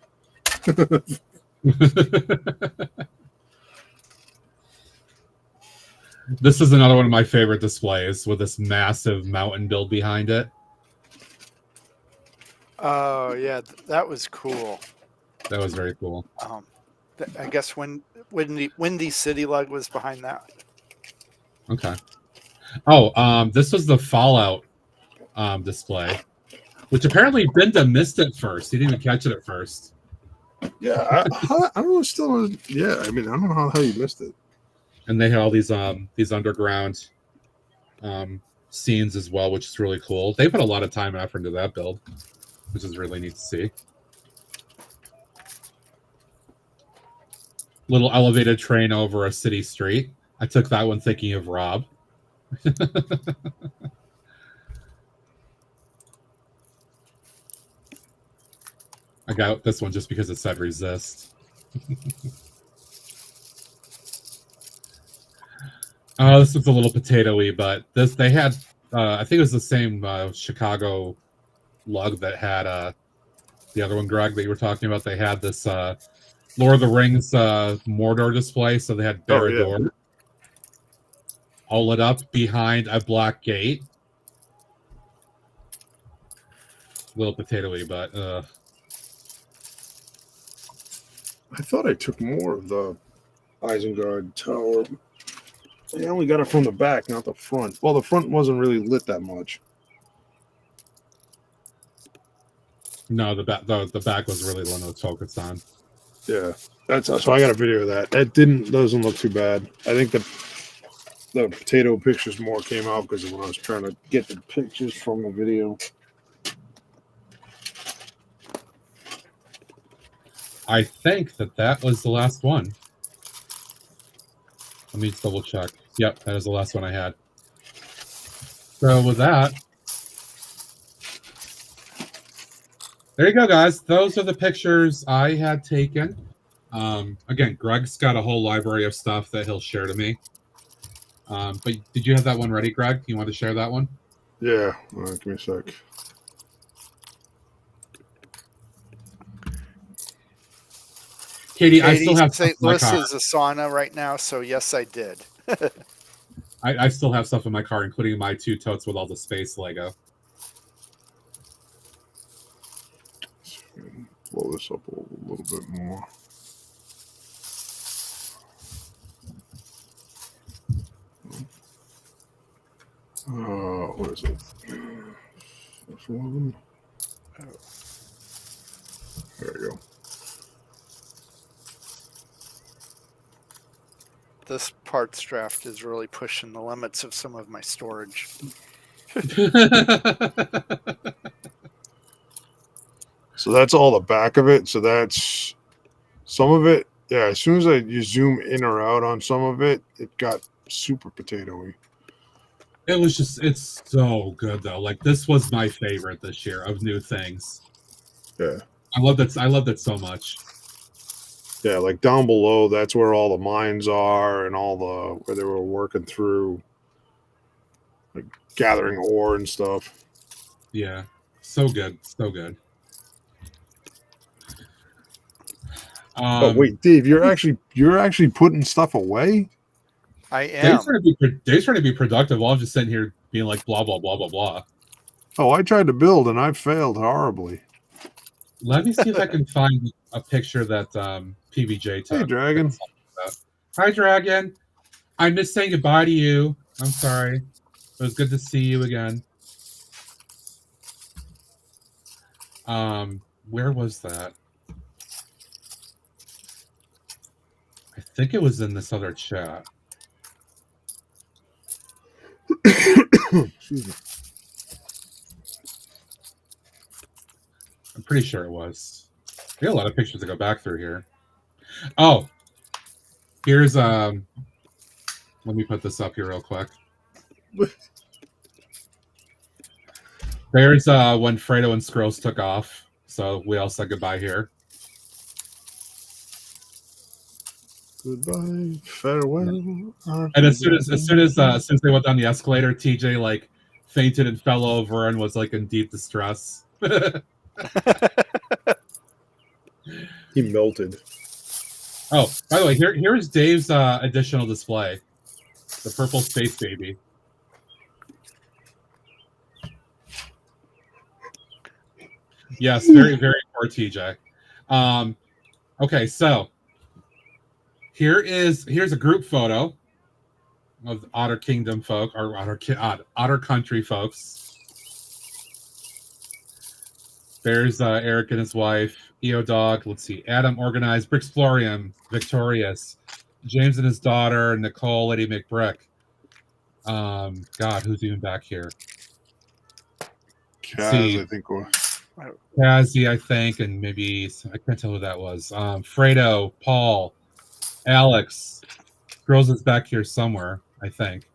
S2: This is another one of my favorite displays with this massive mountain build behind it.
S10: Oh yeah, that was cool.
S2: That was very cool.
S10: I guess when Windy City Lug was behind that.
S2: Okay. Oh, this was the Fallout display, which apparently Binda missed it first. He didn't even catch it at first.
S3: Yeah, I don't know. Still, yeah. I mean, I don't know how you missed it.
S2: And they had all these underground scenes as well, which is really cool. They put a lot of time and effort into that build, which is really neat to see. Little elevated train over a city street. I took that one thinking of Rob. I got this one just because it said resist. This is a little potatoey, but they had I think it was the same Chicago lug that had the other one, Greg, that you were talking about. They had this Lord of the Rings Mordor display, so they had Barad-dûr all lit up behind a black gate. A little potatoey, but
S3: I thought I took more of the Isengard Tower. I only got it from the back, not the front. Well, the front wasn't really lit that much.
S2: No, the back was really the one that was focused on.
S3: Yeah, that's so. I got a video of that. That doesn't look too bad. I think the potato pictures more came out because when I was trying to get the pictures from the video.
S2: I think that was the last one. Let me double check. Yep, that was the last one I had. So with that, there you go, guys. Those are the pictures I had taken. Again, Greg's got a whole library of stuff that he'll share to me. But did you have that one ready, Greg? You want to share that one?
S3: Yeah. All right, give me a sec.
S2: Katie, I still have
S10: St.
S2: stuff in my
S10: Louis
S2: car.
S10: is a sauna right now, so yes, I did.
S2: I still have stuff in my car, including my 2 totes with all the space Lego.
S3: Blow this up a little bit more. What is it? This one. There we go.
S10: This parts draft is really pushing the limits of some of my storage.
S3: So that's all the back of it. So that's some of it. Yeah, as soon as you zoom in or out on some of it, it got super potatoey.
S2: It's so good though. Like this was my favorite this year of new things.
S3: Yeah.
S2: I loved it so much.
S3: Yeah, like down below, that's where all the mines are and all the where they were working through, like gathering ore and stuff.
S2: Yeah, so good, so good.
S3: Oh wait, Dave, you're actually putting stuff away?
S10: I am.
S2: Dave's trying to be productive while I'm just sitting here being like blah blah blah blah blah.
S3: Oh, I tried to build and I failed horribly.
S2: Let me see if I can find a picture that PBJ took.
S3: Hey, Dragon.
S2: Hi, Dragon. I missed saying goodbye to you. I'm sorry. It was good to see you again. Where was that? I think it was in this other chat.
S3: Excuse me.
S2: I'm pretty sure it was. We got a lot of pictures to go back through here. Oh, here's let me put this up here real quick. There's when Fredo and Scrolls took off. So we all said goodbye here.
S3: Goodbye, farewell.
S2: And as soon as they went down the escalator, TJ like fainted and fell over and was like in deep distress.
S3: He melted.
S2: Oh, by the way, here's Dave's additional display. The purple space baby. Yes, very, very poor TJ. Okay, so here's a group photo of Otter Kingdom folk or Otter Country folks. There's Eric and his wife, EO Dog. Let's see, Adam Organized, Bricksplorium, Victorious, James and his daughter, Nicole, Lady McBrick. God, who's even back here?
S3: Kaz, I think.
S2: Kazzy, I think, and maybe I can't tell who that was. Fredo, Paul, Alex. Girls is back here somewhere, I think.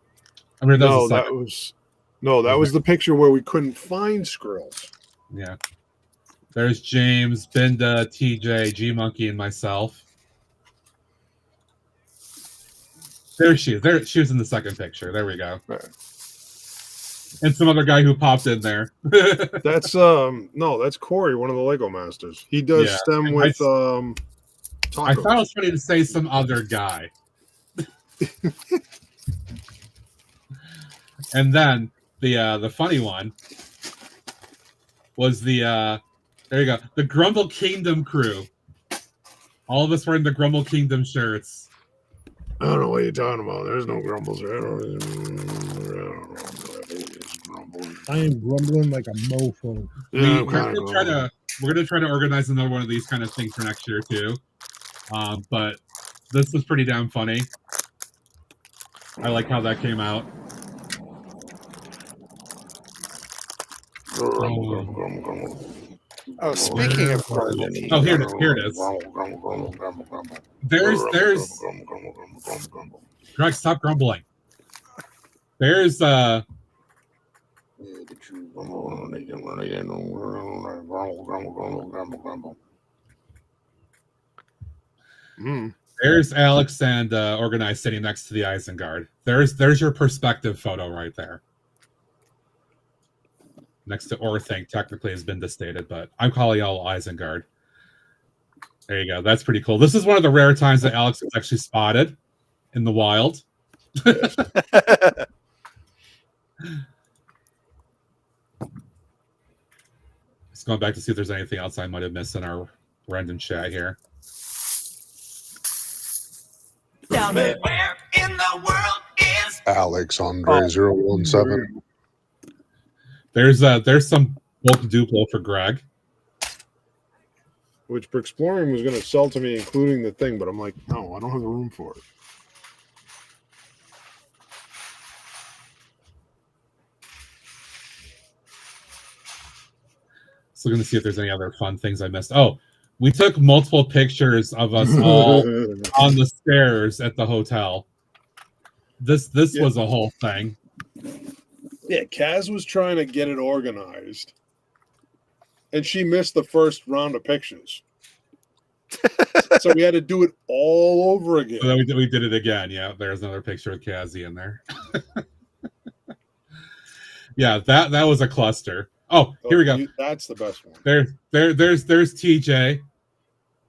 S2: I mean,
S3: that was the picture where we couldn't find Squirrels.
S2: Yeah. There's James, Binda, TJ, G Monkey, and myself. There she is. There she was in the second picture. There we go.
S3: Right.
S2: And some other guy who popped in there.
S3: That's that's Corey, one of the Lego masters. He does STEM with tacos.
S2: I thought it was funny to say some other guy. And then the funny one was there you go, the Grumble Kingdom crew. All of us wearing the Grumble Kingdom shirts.
S3: I don't know what you're talking about. There's no grumbles there.
S18: I am grumbling like a mofo.
S2: We're gonna try to organize another one of these kind of things for next year too. But this was pretty damn funny. I like how that came out.
S10: Oh, speaking of grunting.
S2: Oh, here it is. There's Greg, stop grumbling. There's There's Alex and Organized sitting next to the Isengard. There's your perspective photo right there. Next to Orthanc, technically has been disdated, but I'm calling y'all Isengard. There you go. That's pretty cool. This is one of the rare times that Alex was actually spotted in the wild. Just going back to see if there's anything else I might have missed in our random chat here.
S1: Down there. Where in the world is
S3: Alex Andre 017.
S2: There's some bulk Duplo for Greg.
S3: Which Bricksploring was going to sell to me, including the thing, but I'm like, no, I don't have the room for it.
S2: So we're going to see if there's any other fun things I missed. Oh, we took multiple pictures of us all on the stairs at the hotel. This was a whole thing.
S3: Yeah, Kaz was trying to get it organized, and she missed the first round of pictures. So we had to do it all over again.
S2: So then we did it again. Yeah, there's another picture of Kazi in there. Yeah, that was a cluster. Oh, here we go.
S3: That's the best one.
S2: There's TJ.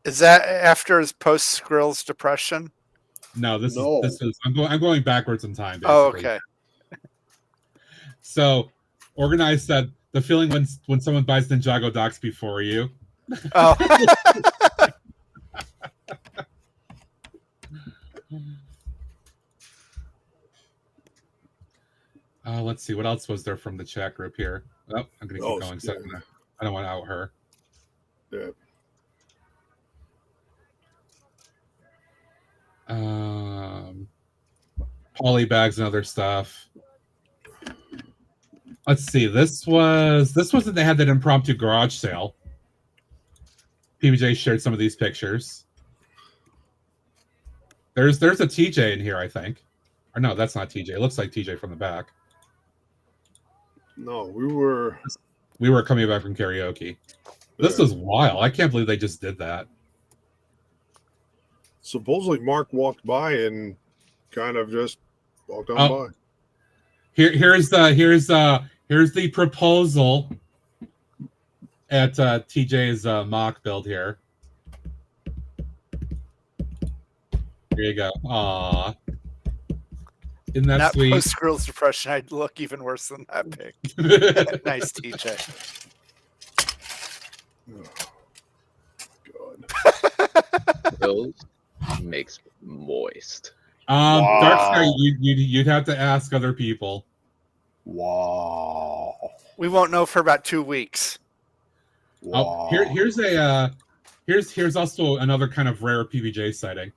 S10: Is that after his post Skrill's depression?
S2: No, this is I'm going backwards in time. Basically.
S10: Oh, okay.
S2: So, Organized said the feeling when someone buys Ninjago docs before you.
S10: Oh.
S2: Let's see what else was there from the chat group here. Oh, I'm gonna keep going. So I don't want to out her.
S3: Yeah.
S2: Polybags and other stuff. Let's see. This wasn't they had that impromptu garage sale. PBJ shared some of these pictures. There's a TJ in here, I think. Or no, that's not TJ. It looks like TJ from the back.
S3: No, we were
S2: coming back from karaoke. This is wild. I can't believe they just did that.
S3: Supposedly Mark walked by and kind of just walked on by.
S2: Here's the proposal at TJ's mock build here. Here you go. Aww. Isn't that sweet?
S10: Post Skrill's depression, I'd look even worse than that pic. Nice, TJ.
S4: Those makes moist.
S2: Wow. Darkstar, you'd have to ask other people.
S3: Wow.
S10: We won't know for about 2 weeks.
S2: Wow. Oh, here's also another kind of rare PBJ sighting.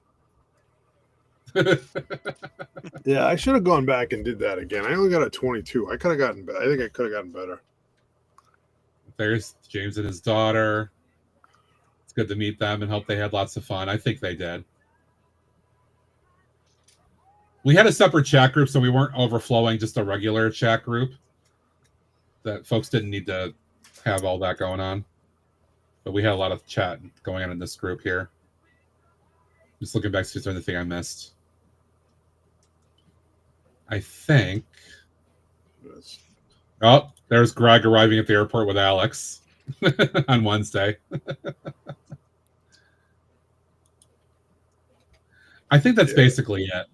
S3: Yeah, I should have gone back and did that again. I only got a 22. I think I could have gotten better.
S2: There's James and his daughter. It's good to meet them and hope they had lots of fun. I think they did. We had a separate chat group, so we weren't overflowing just a regular chat group. That folks didn't need to have all that going on. But we had a lot of chat going on in this group here. Just looking back to see if there's anything I missed. I think. Oh, there's Greg arriving at the airport with Alex on Wednesday. I think that's basically it.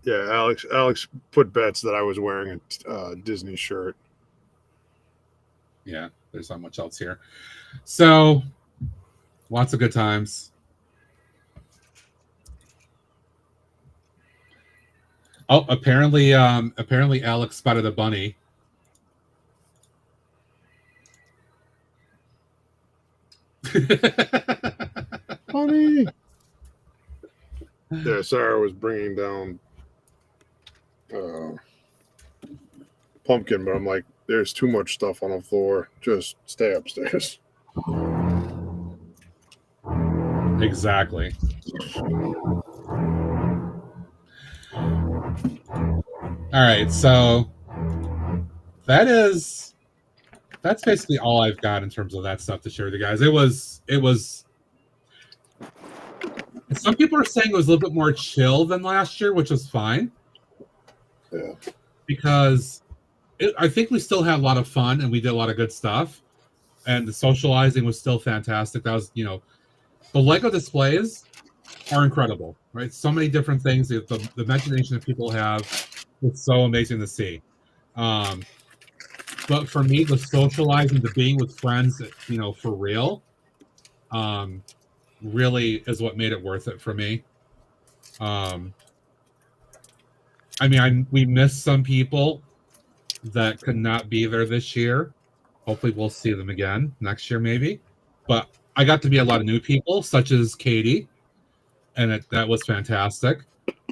S3: Yeah, Alex put bets that I was wearing a Disney shirt.
S2: Yeah, there's not much else here. So, lots of good times. Oh, apparently Alex spotted a bunny.
S3: Funny. Yeah, Sarah was bringing down pumpkin, but I'm like, there's too much stuff on the floor. Just stay upstairs.
S2: Exactly. All right, so that's basically all I've got in terms of that stuff to share with you guys. It was some people are saying it was a little bit more chill than last year, which was fine.
S3: Yeah.
S2: Because I think we still had a lot of fun and we did a lot of good stuff. And the socializing was still fantastic. That was, the Lego displays are incredible, right? So many different things. The imagination that people have, it's so amazing to see. But for me, the socializing, the being with friends, for real, really is what made it worth it for me. We missed some people that could not be there this year. Hopefully we'll see them again next year, maybe. But I got to meet a lot of new people, such as Katie, and that was fantastic.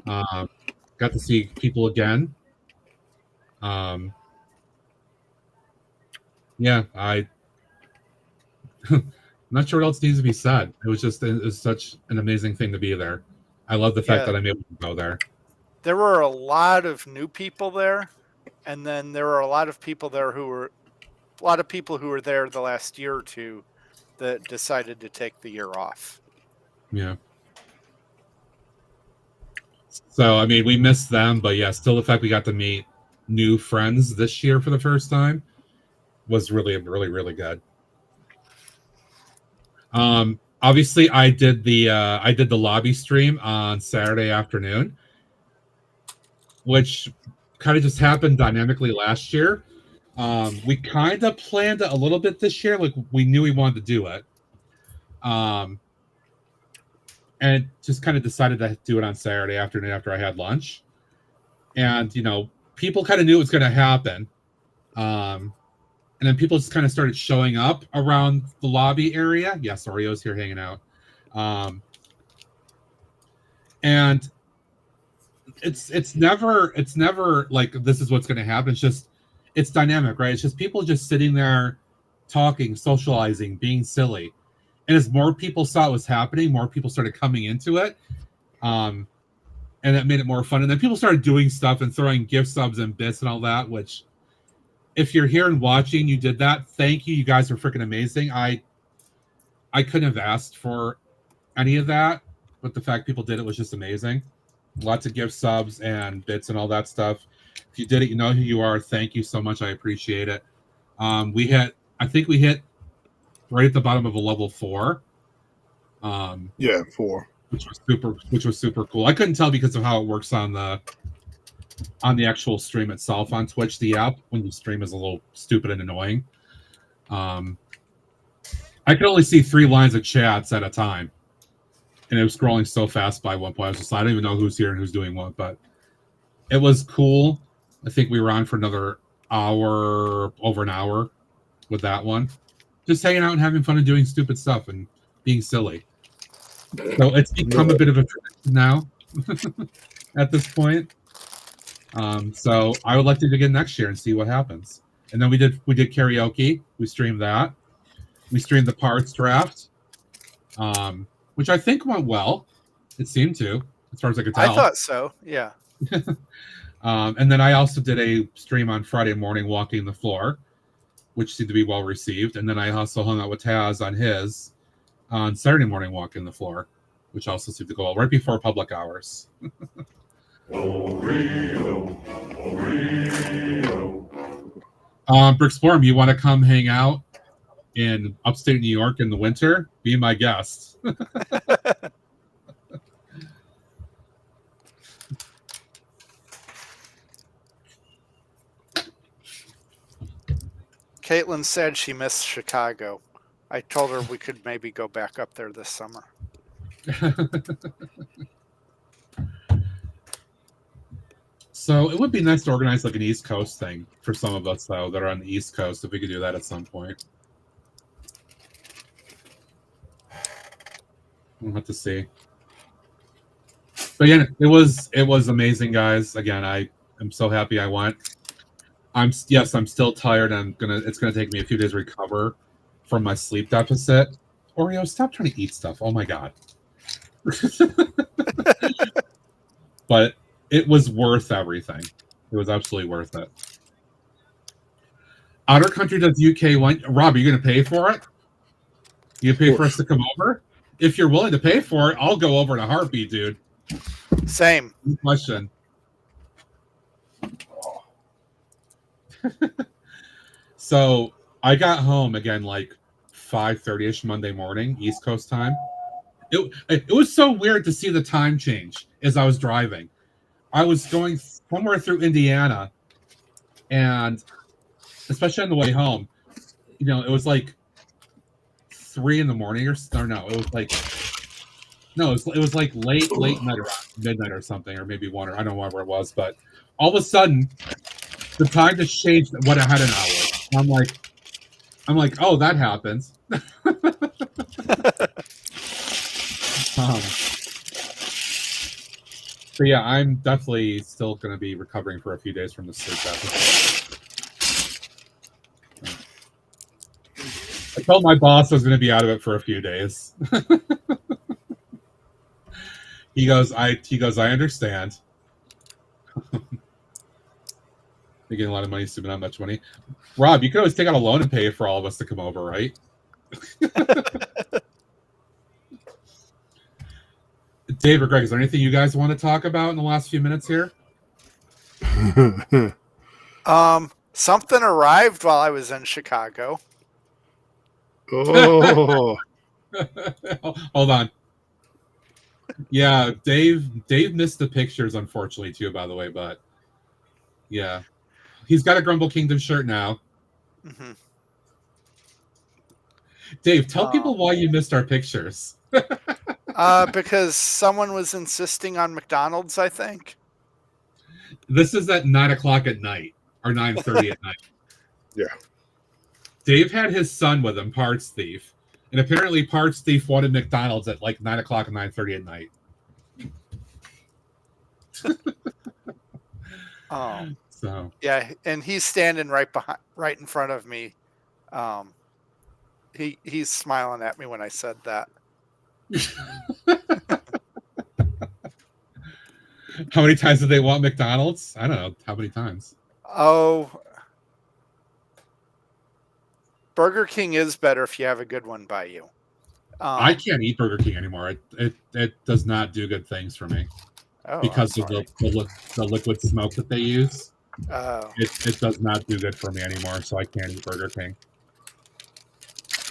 S2: Got to see people again. Yeah, I'm not sure what else needs to be said. It was such an amazing thing to be there. I love the fact that I'm able to go there.
S10: There were a lot of new people there, and then there were a lot of people there who were there the last year or two that decided to take the year off.
S2: Yeah. So, we missed them, but yeah, still the fact we got to meet new friends this year for the first time was really, really, really good. Obviously I did the lobby stream on Saturday afternoon, which kind of just happened dynamically last year. We kind of planned it a little bit this year, like we knew we wanted to do it. And just kind of decided to do it on Saturday afternoon after I had lunch. And, people kind of knew it was going to happen. And then people just kind of started showing up around the lobby area. Yes, Oreo's here hanging out. And it's never like this is what's going to happen. It's dynamic, right? It's just people just sitting there talking, socializing, being silly. And as more people saw it was happening, more people started coming into it. And that made it more fun. And then people started doing stuff and throwing gift subs and bits and all that, which if you're here and watching, you did that. Thank you. You guys are freaking amazing. I couldn't have asked for any of that, but the fact people did it was just amazing. Lots of gift subs and bits and all that stuff. If you did it, you know who you are. Thank you so much. I appreciate it. I think we hit right at the bottom of a level 4.
S3: 4.
S2: Which was super cool. I couldn't tell because of how it works on the actual stream itself on Twitch. The app when you stream is a little stupid and annoying. I could only see 3 lines of chats at a time, and it was scrolling so fast by one point. I was just, I don't even know who's here and who's doing what, but it was cool. I think we were on for another hour, over an hour with that one. Just hanging out and having fun and doing stupid stuff and being silly. So it's become a bit of a tradition now at this point. So I would like to do it again next year and see what happens. And then we did karaoke. We streamed that. We streamed the parts draft, which I think went well. It seemed to, as far as I could tell.
S10: I thought so, yeah.
S2: And then I also did a stream on Friday morning walking the floor, which seemed to be well received. And then I also hung out with Taz on Saturday morning walking the floor, which also seemed to go well right before public hours. Brickstream, you want to come hang out in upstate New York in the winter? Be my guest.
S10: Caitlin said she missed Chicago. I told her we could maybe go back up there this summer.
S2: So it would be nice to organize like an East Coast thing for some of us, though, that are on the East Coast, if we could do that at some point. We'll have to see. But yeah, it was amazing, guys. Again, I am so happy I went. I'm still tired. It's gonna take me a few days to recover from my sleep deficit. Oreo, stop trying to eat stuff. Oh my god. But it was worth everything. It was absolutely worth it. Outer Country does UK one. Rob, are you gonna pay for it? You pay for us to come over? If you're willing to pay for it, I'll go over in a heartbeat, dude.
S10: Same.
S2: Good question. So I got home again like 5:30ish Monday morning, East Coast time. It was so weird to see the time change as I was driving. I was going somewhere through Indiana, and especially on the way home, it was like 3 in the morning or no, it was like late night or midnight or something, or maybe 1, or I don't know whatever it was, but all of a sudden the time just changed what I had an hour. I'm like, oh, that happens. So yeah, I'm definitely still going to be recovering for a few days from the sleep deficit. I told my boss I was going to be out of it for a few days. He goes, I understand. Making a lot of money, assuming not much money. Rob, you could always take out a loan and pay for all of us to come over, right? Dave or Greg, is there anything you guys want to talk about in the last few minutes here?
S10: Something arrived while I was in Chicago.
S3: Oh.
S2: Hold on. Yeah, Dave missed the pictures, unfortunately, too, by the way, but yeah. He's got a Grumble Kingdom shirt now.
S10: Mm-hmm.
S2: Dave, tell people why you missed our pictures.
S10: Because someone was insisting on McDonald's, I think.
S2: This is at 9 o'clock at night, or 9:30 at night.
S3: Yeah.
S2: Dave had his son with him, Parts Thief. And apparently Parts Thief wanted McDonald's at like 9 o'clock and 9:30 at night. So
S10: yeah, and he's standing right in front of me. He's smiling at me when I said that.
S2: How many times did they want McDonald's? I don't know. How many times?
S10: Oh, Burger King is better if you have a good one by you.
S2: I can't eat Burger King anymore. It does not do good things for me because of the liquid smoke that they use. It does not do good for me anymore, so I can't eat Burger King.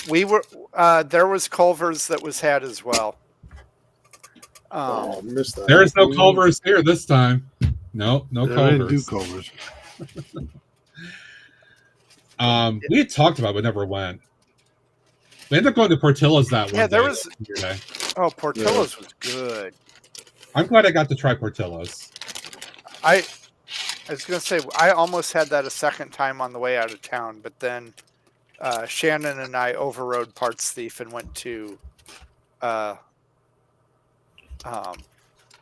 S10: We were there was Culver's that was had as well.
S3: Missed that.
S2: There is no Culver's here this time. No Culver's.
S3: I didn't do Culver's.
S2: We had talked about it, but never went. We ended up going to Portillo's that one.
S10: Yeah, there
S2: day.
S10: was. Oh, Portillo's was good.
S2: I'm glad I got to try Portillo's.
S10: I was gonna say I almost had that a second time on the way out of town, but then Shannon and I overrode Parts Thief and went to.
S3: Was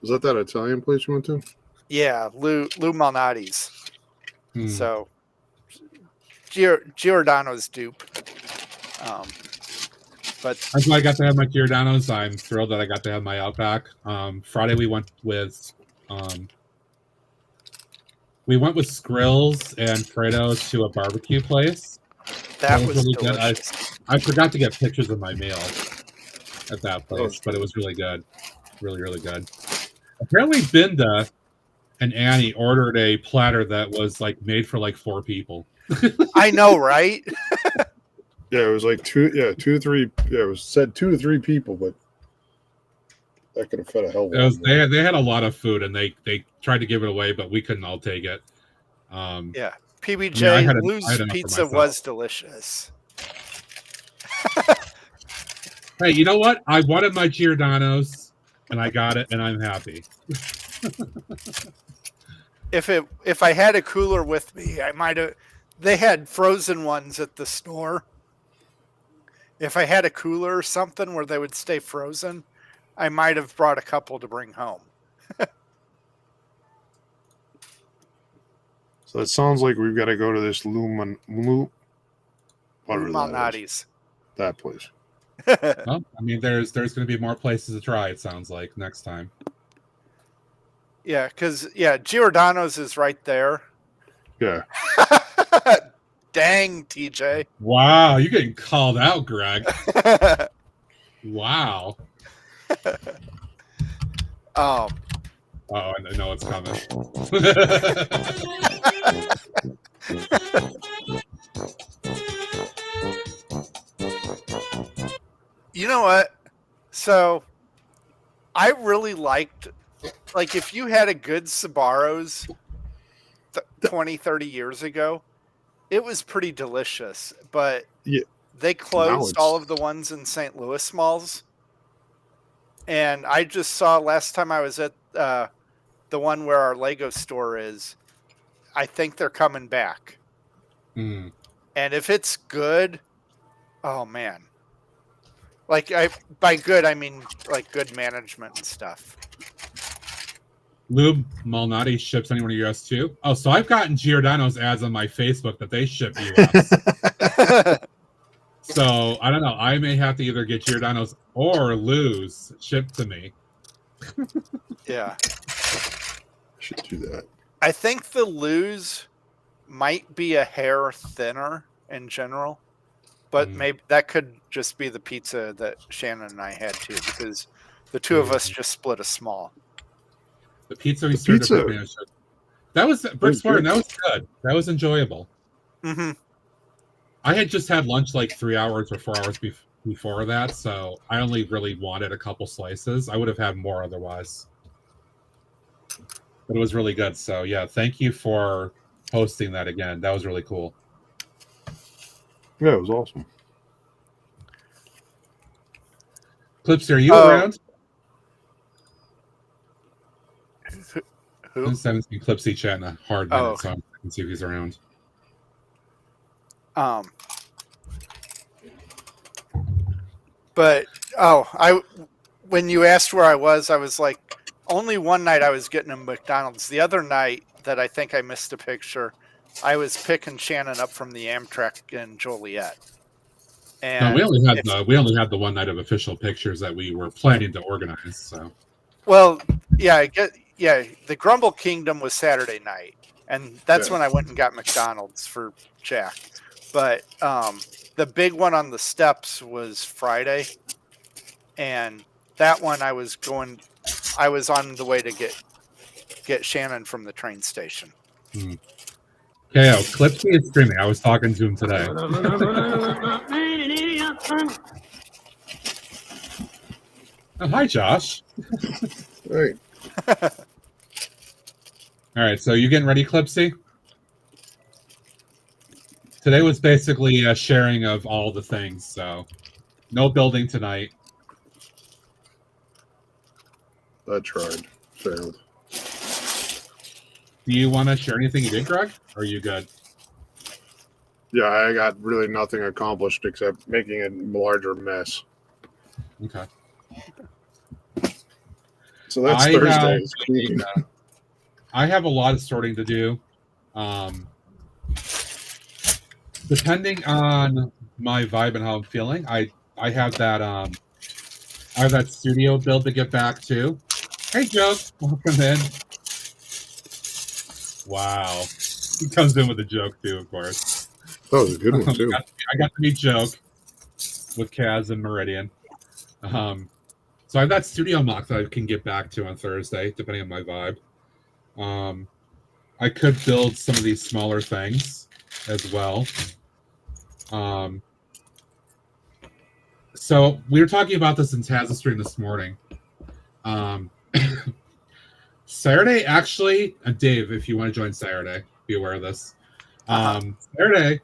S3: that Italian place you went to?
S10: Yeah, Lou Malnati's. So Giordano's dupe. But
S2: I'm glad I got to have my Giordano's. I'm thrilled that I got to have my Outback. Friday we went with Skrills and Fredo's to a barbecue place.
S10: That was
S2: really
S10: delicious.
S2: good. I forgot to get pictures of my meal at that place, but it was really good. Really, really good. Apparently Binda and Annie ordered a platter that was like made for like 4 people.
S10: I know, right?
S3: Yeah, it was like 2 to 3. Yeah, it was said 2 to 3 people, but that could have fed a hell of a lot.
S2: They had a lot of food, and they tried to give it away, but we couldn't all take it.
S10: Yeah, PBJ Lou's pizza was delicious.
S2: Hey, you know what? I wanted my Giordano's, and I got it, and I'm happy.
S10: If I had a cooler with me, I might have. They had frozen ones at the store. If I had a cooler or something where they would stay frozen, I might have brought a couple to bring home.
S3: So it sounds like we've got to go to this
S10: Malnati's.
S3: That place.
S2: Well, I mean, there's going to be more places to try. It sounds like next time.
S10: Yeah, because Giordano's is right there.
S3: Yeah.
S10: Dang, TJ.
S2: Wow, you're getting called out, Greg. Wow.
S10: Oh,
S2: I know it's coming.
S10: you know what? So I really liked, like, if you had a good Sbarro's 20, 30 years ago, it was pretty delicious. But they closed all of the ones in St. Louis malls. And I just saw last time I was at the one where our Lego store is, I think they're coming back.
S2: Mm.
S10: And if it's good, oh man. Like, by good, I mean like good management and stuff.
S2: Lube Malnati ships anywhere in the US too. Oh, so I've gotten Giordano's ads on my Facebook that they ship US. So I don't know. I may have to either get Giordano's or Lou's shipped to me.
S10: Yeah.
S3: Should do that.
S10: I think the Lou's might be a hair thinner in general, but maybe that could just be the pizza that Shannon and I had too, because the two of us just split a small.
S2: The pizza we served at Brickman, that was Brickworld. That was good. That was enjoyable.
S10: Mm-hmm.
S2: I had just had lunch like 3 hours or 4 hours before that, so I only really wanted a couple slices. I would have had more otherwise. But it was really good. So yeah, thank you for hosting that again. That was really cool.
S3: Yeah, it was awesome.
S2: Clipsy, are you around?
S10: Who?
S2: 17 Clipsy chatting a hard minute, so I can see if he's around.
S10: But when you asked where I was like, only one night I was getting a McDonald's. The other night that I think I missed a picture, I was picking Shannon up from the Amtrak in Joliet. And
S2: no, we only had the one night of official pictures that we were planning to organize. So,
S10: well, the Grumble Kingdom was Saturday night, and that's when I went and got McDonald's for Jack. But the big one on the steps was Friday, and that one I was on the way to get Shannon from the train station.
S2: KO, Clipsy is streaming. I was talking to him today. Oh, hi, Josh.
S3: Hey.
S2: All right, so you getting ready, Clipsy? Today was basically a sharing of all the things, so no building tonight.
S3: I tried. Failed.
S2: Do you want to share anything you did, Greg? Or are you good?
S3: Yeah, I got really nothing accomplished except making a larger mess.
S2: Okay.
S3: So that's Thursday.
S2: I have a lot of sorting to do. Depending on my vibe and how I'm feeling, I have that studio build to get back to. Hey, Joe, welcome in. Wow, he comes in with a joke too, of course.
S3: That was a good one too.
S2: I got to meet Joke with Kaz and Meridian. So I have that studio mock that I can get back to on Thursday, depending on my vibe. I could build some of these smaller things as well. So we were talking about this in Taz's stream this morning. Saturday, actually, Dave, if you want to join Saturday, be aware of this. Saturday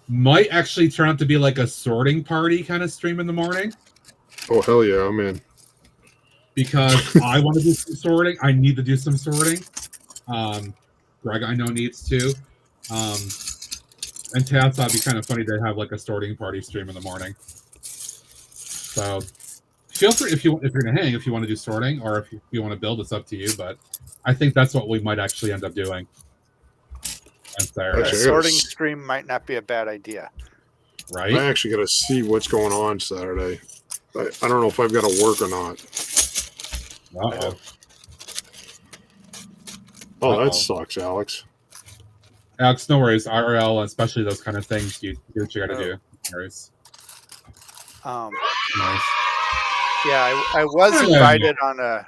S2: might actually turn out to be like a sorting party kind of stream in the morning.
S3: Oh, hell yeah, I'm in.
S2: Because I want to do some sorting. I need to do some sorting. Greg, I know, needs to. And Taz thought it'd be kind of funny to have like a sorting party stream in the morning. So feel free if you're gonna hang, if you want to do sorting, or if you want to build, it's up to you. But I think that's what we might actually end up doing.
S10: A sorting stream might not be a bad idea.
S2: Right?
S3: I actually got to see what's going on Saturday. I don't know if I've got to work or not.
S2: Uh-oh.
S3: Oh, that sucks, Alex.
S2: Alex, no worries. RL, especially those kind of things, you do what you got to do. No worries.
S10: Nice. Yeah, I was invited on a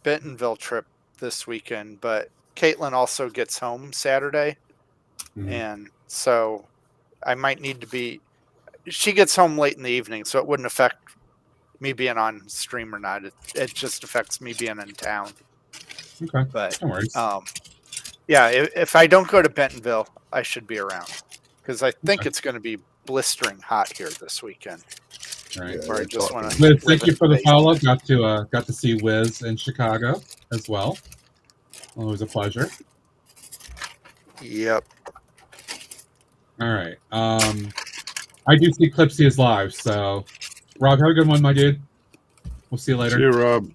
S10: Bentonville trip this weekend, but Caitlin also gets home Saturday. And so I might need to be, she gets home late in the evening, so it wouldn't affect me being on stream or not. It just affects me being in town.
S2: Okay.
S10: But
S2: no worries.
S10: Yeah, if I don't go to Bentonville, I should be around because I think it's going to be blistering hot here this weekend.
S2: Right.
S10: Where I just want to.
S2: Wiz, thank you for the follow. Got to see Wiz in Chicago as well. Always a pleasure.
S10: Yep.
S2: All right. I do see Clipsy is live, so Rob, have a good one, my dude. We'll see you later.
S3: See you, Rob.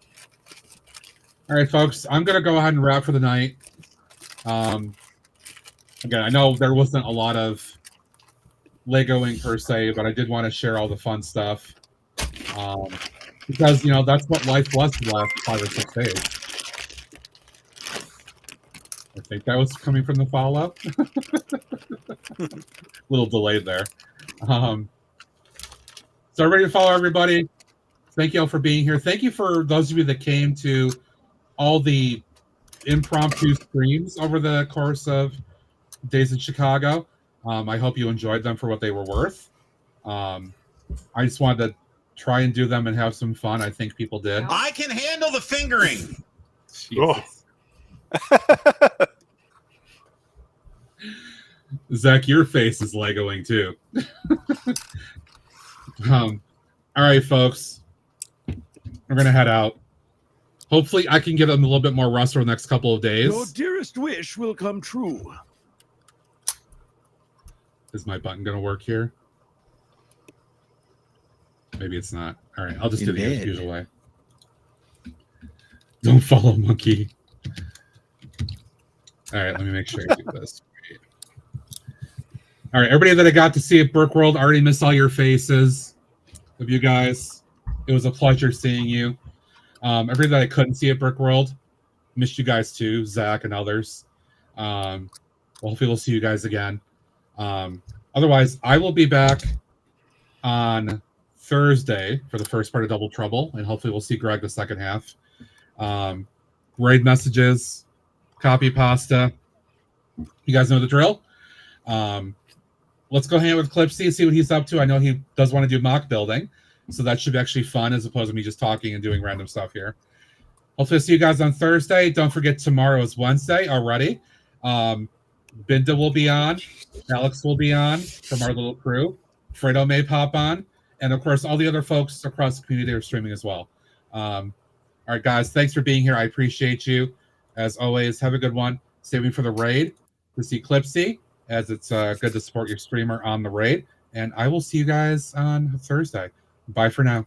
S2: All right, folks. I'm gonna go ahead and wrap for the night. Again, I know there wasn't a lot of Legoing per se, but I did want to share all the fun stuff because that's what life was the last 5 or 6 days. I think that was coming from the follow-up. A little delayed there. So ready to follow everybody. Thank you all for being here. Thank you for those of you that came to all the impromptu streams over the course of days in Chicago. I hope you enjoyed them for what they were worth. I just wanted to try and do them and have some fun. I think people did.
S6: I can handle the fingering.
S2: Zach, your face is Legoing too. All right, folks. We're going to head out. Hopefully, I can get them a little bit more rest over the next couple of days.
S11: Your dearest wish will come true.
S2: Is my button going to work here? Maybe it's not. All right, I'll just do the usual way. Don't follow monkey. All right, let me make sure I do this. All right, everybody that I got to see at Brickworld, I already missed all your faces of you guys. It was a pleasure seeing you. Everybody that I couldn't see at Brickworld, missed you guys too, Zach and others. Well, hopefully we'll see you guys again. Otherwise, I will be back on Thursday for the first part of Double Trouble, and hopefully we'll see Greg the second half. Raid messages, copy pasta. You guys know the drill. Let's go hang out with Clipsy and see what he's up to. I know he does want to do mock building, so that should be actually fun as opposed to me just talking and doing random stuff here. Hopefully, I'll see you guys on Thursday. Don't forget, tomorrow is Wednesday already. Binda will be on. Alex will be on from our little crew. Fredo may pop on. And, of course, all the other folks across the community are streaming as well. All right, guys, thanks for being here. I appreciate you. As always, have a good one. Stay tuned for the raid to see Clipsy, as it's good to support your streamer on the raid. And I will see you guys on Thursday. Bye for now.